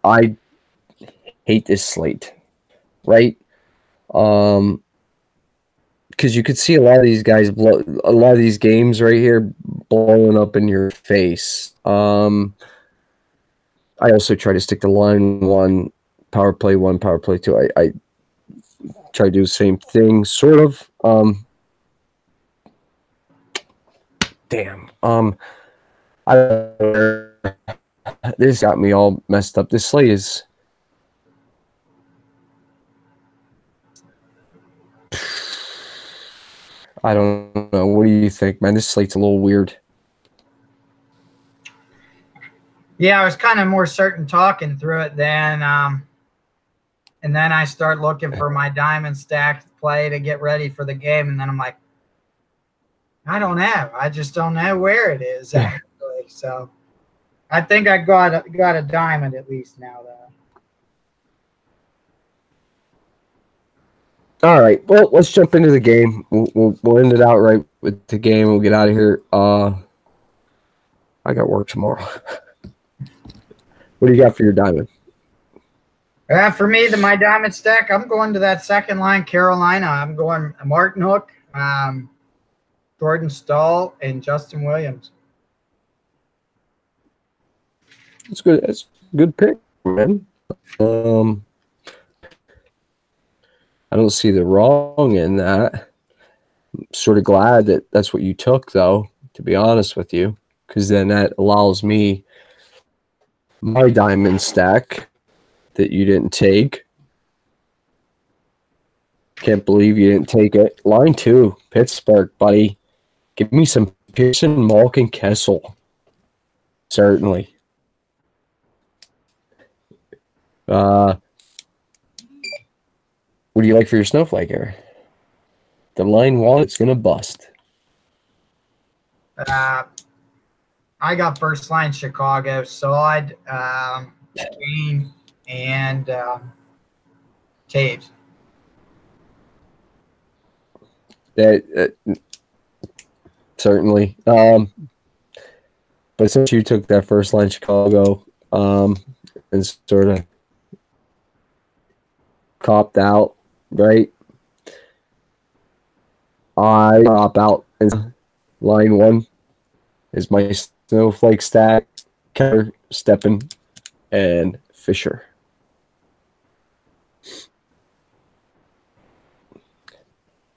I hate this slate, right? Because you could see a lot of these guys a lot of these games right here blowing up in your face. I also try to stick to line one, power play one, power play two. I try to do the same thing, sort of. Damn. This got me all messed up. This slate is. I don't know. What do you think, man? This slate's a little weird. Yeah, I was kind of more certain talking through it then. And then I start looking for my diamond stack play to get ready for the game. And then I'm like, I don't have. I just don't know where it is, actually. So I think I got a diamond at least now, though. All right. Well, let's jump into the game. We'll end it out right with the game. We'll get out of here. I got work tomorrow. What do you got for your diamond? For me, my diamond stack, I'm going to that second line, Carolina. I'm going Martin Hook, Jordan Stahl, and Justin Williams. That's good. That's a good pick, man. I don't see the wrong in that. I'm sort of glad that that's what you took, though, to be honest with you, because then that allows me my diamond stack that you didn't take. Can't believe you didn't take it. Line 2, Pittsburgh, buddy. Give me some Pearson, Malkin, Kessel. Certainly. What do you like for your snowflake here? The line wallet's going to bust. I got first line Chicago, Sod, Kane, and Taves. Certainly. But since you took that first line Chicago and sort of copped out, right? I cop out and line 1 is my snowflake stack, Keller, Steppen, and Fisher.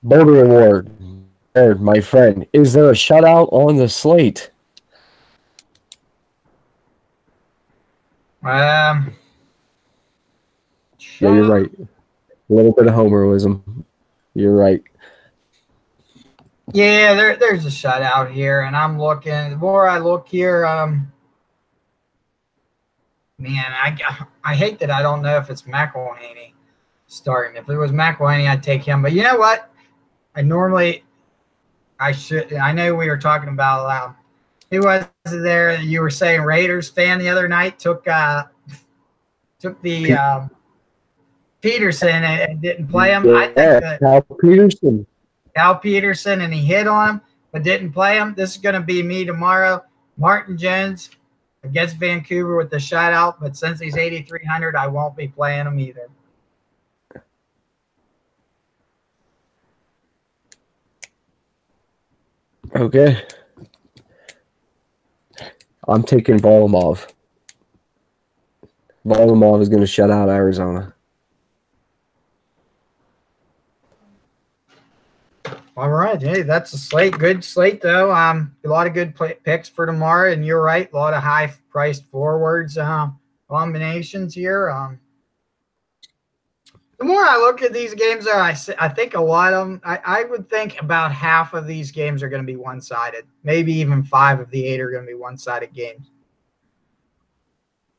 Boulder Award. My friend, is there a shutout on the slate? Yeah, you're right. A little bit of homerism. You're right. Yeah, there's a shutout here, and I'm looking. The more I look here, man, I hate that I don't know if it's McElhaney starting. If it was McElhaney, I'd take him. But you know what? I know we were talking about who was there? You were saying Raiders fan the other night took the Peterson and didn't play him. I think that Cal Peterson, and he hit on him but didn't play him. This is going to be me tomorrow. Martin Jones against Vancouver with the shutout, but since he's 8,300, I won't be playing him either. Okay. I'm taking Varlamov. Varlamov is going to shut out Arizona. All right. Hey, that's a slate. Good slate, though. A lot of good picks for tomorrow, and you're right. A lot of high-priced forwards combinations here. The more I look at these games, though, I think a lot of them, I would think about half of these games are going to be one-sided. Maybe even 5 of the 8 are going to be one-sided games.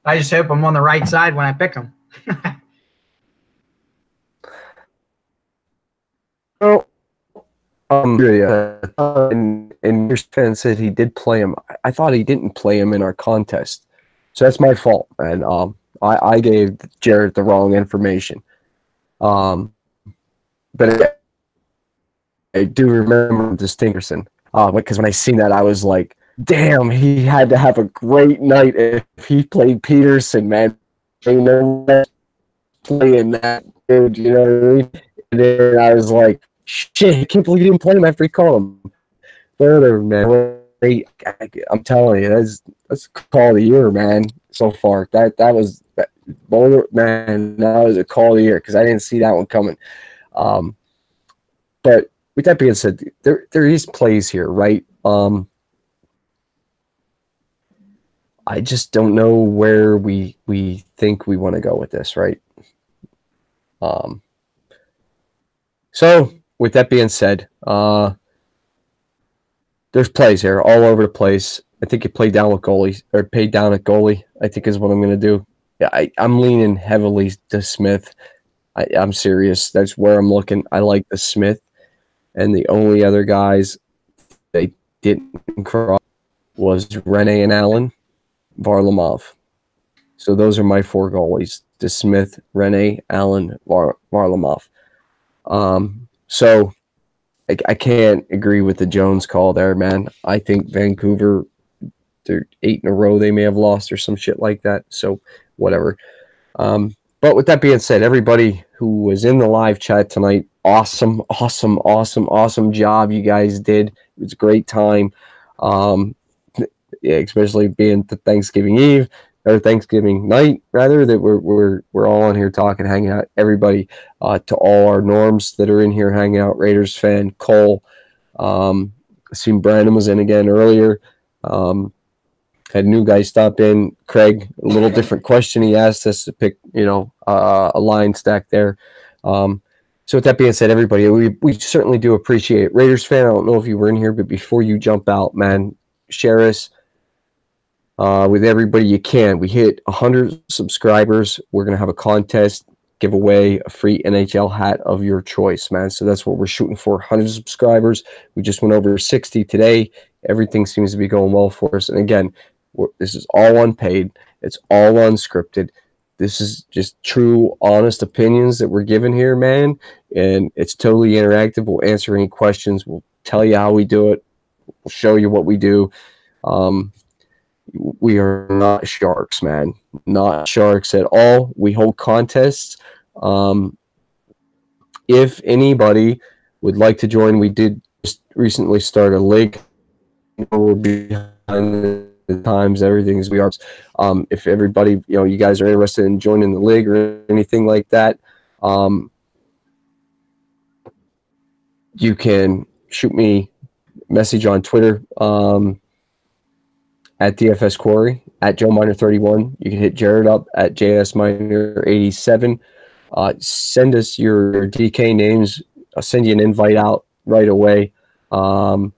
I just hope I'm on the right side when I pick them. Well, and your fan said he did play him. I thought he didn't play him in our contest, so that's my fault. And I gave Jared the wrong information. But I do remember Distinkerson. Because when I seen that, I was like, damn, he had to have a great night if he played Peterson, man. Ain't no playing that dude, you know what I mean? And then I was like, shit, I can't believe you didn't play him after he called him. Further, man. I'm telling you, that's call of the year, man. So far, that was man. That was a call of the year because I didn't see that one coming. But with that being said, there is plays here, right? I just don't know where we think we want to go with this, right? So with that being said, there's plays here all over the place. I think you play down with goalies or pay down at goalie, I think is what I'm going to do. Yeah, I'm leaning heavily to Smith. I'm serious. That's where I'm looking. I like the Smith. And the only other guys they didn't cross was Rene and Allen, Varlamov. So those are my 4 goalies: the Smith, Rene, Allen, Varlamov. So I can't agree with the Jones call there, man. I think Vancouver, they're 8 in a row they may have lost or some shit like that. So whatever. But with that being said, everybody who was in the live chat tonight, awesome job you guys did. It was a great time. Especially being the Thanksgiving Eve or Thanksgiving night, rather, that we're all on here talking, hanging out. Everybody, to all our norms that are in here hanging out, Raiders fan, Cole. I seen Brandon was in again earlier. Had a new guy stop in, Craig. A little different question he asked us to pick, a line stack there. So with that being said, everybody, we certainly do appreciate it. Raiders fan, I don't know if you were in here, but before you jump out, man, share us with everybody you can. We hit 100 subscribers. We're going to have a contest, give away a free NHL hat of your choice, man. So that's what we're shooting for, 100 subscribers. We just went over 60 today. Everything seems to be going well for us. And again, this is all unpaid. It's all unscripted. This is just true, honest opinions that we're giving here, man. And it's totally interactive. We'll answer any questions. We'll tell you how we do it. We'll show you what we do. We are not sharks, man. Not sharks at all. We hold contests. If anybody would like to join, we did just recently start a league. We're behind the times, everything's we are. If everybody, you guys are interested in joining the league or anything like that, you can shoot me a message on Twitter at DFS Quarry, at JoeMiner31. You can hit Jared up at JSMiner87. Send us your DK names. I'll send you an invite out right away. I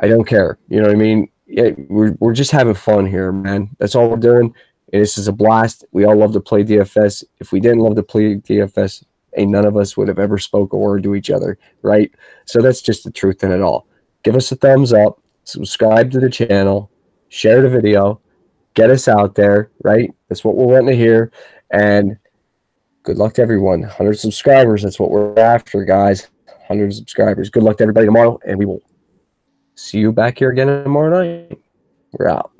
don't care. You know what I mean? Yeah, we're just having fun here, man. That's all we're doing. And this is a blast. We all love to play DFS. If we didn't love to play DFS, none of us would have ever spoke a word to each other, right? So that's just the truth in it all. Give us a thumbs up. Subscribe to the channel. Share the video. Get us out there, right? That's what we're wanting to hear. And good luck to everyone. 100 subscribers. That's what we're after, guys. 100 subscribers. Good luck to everybody tomorrow, and we will see you back here again tomorrow night. We're out.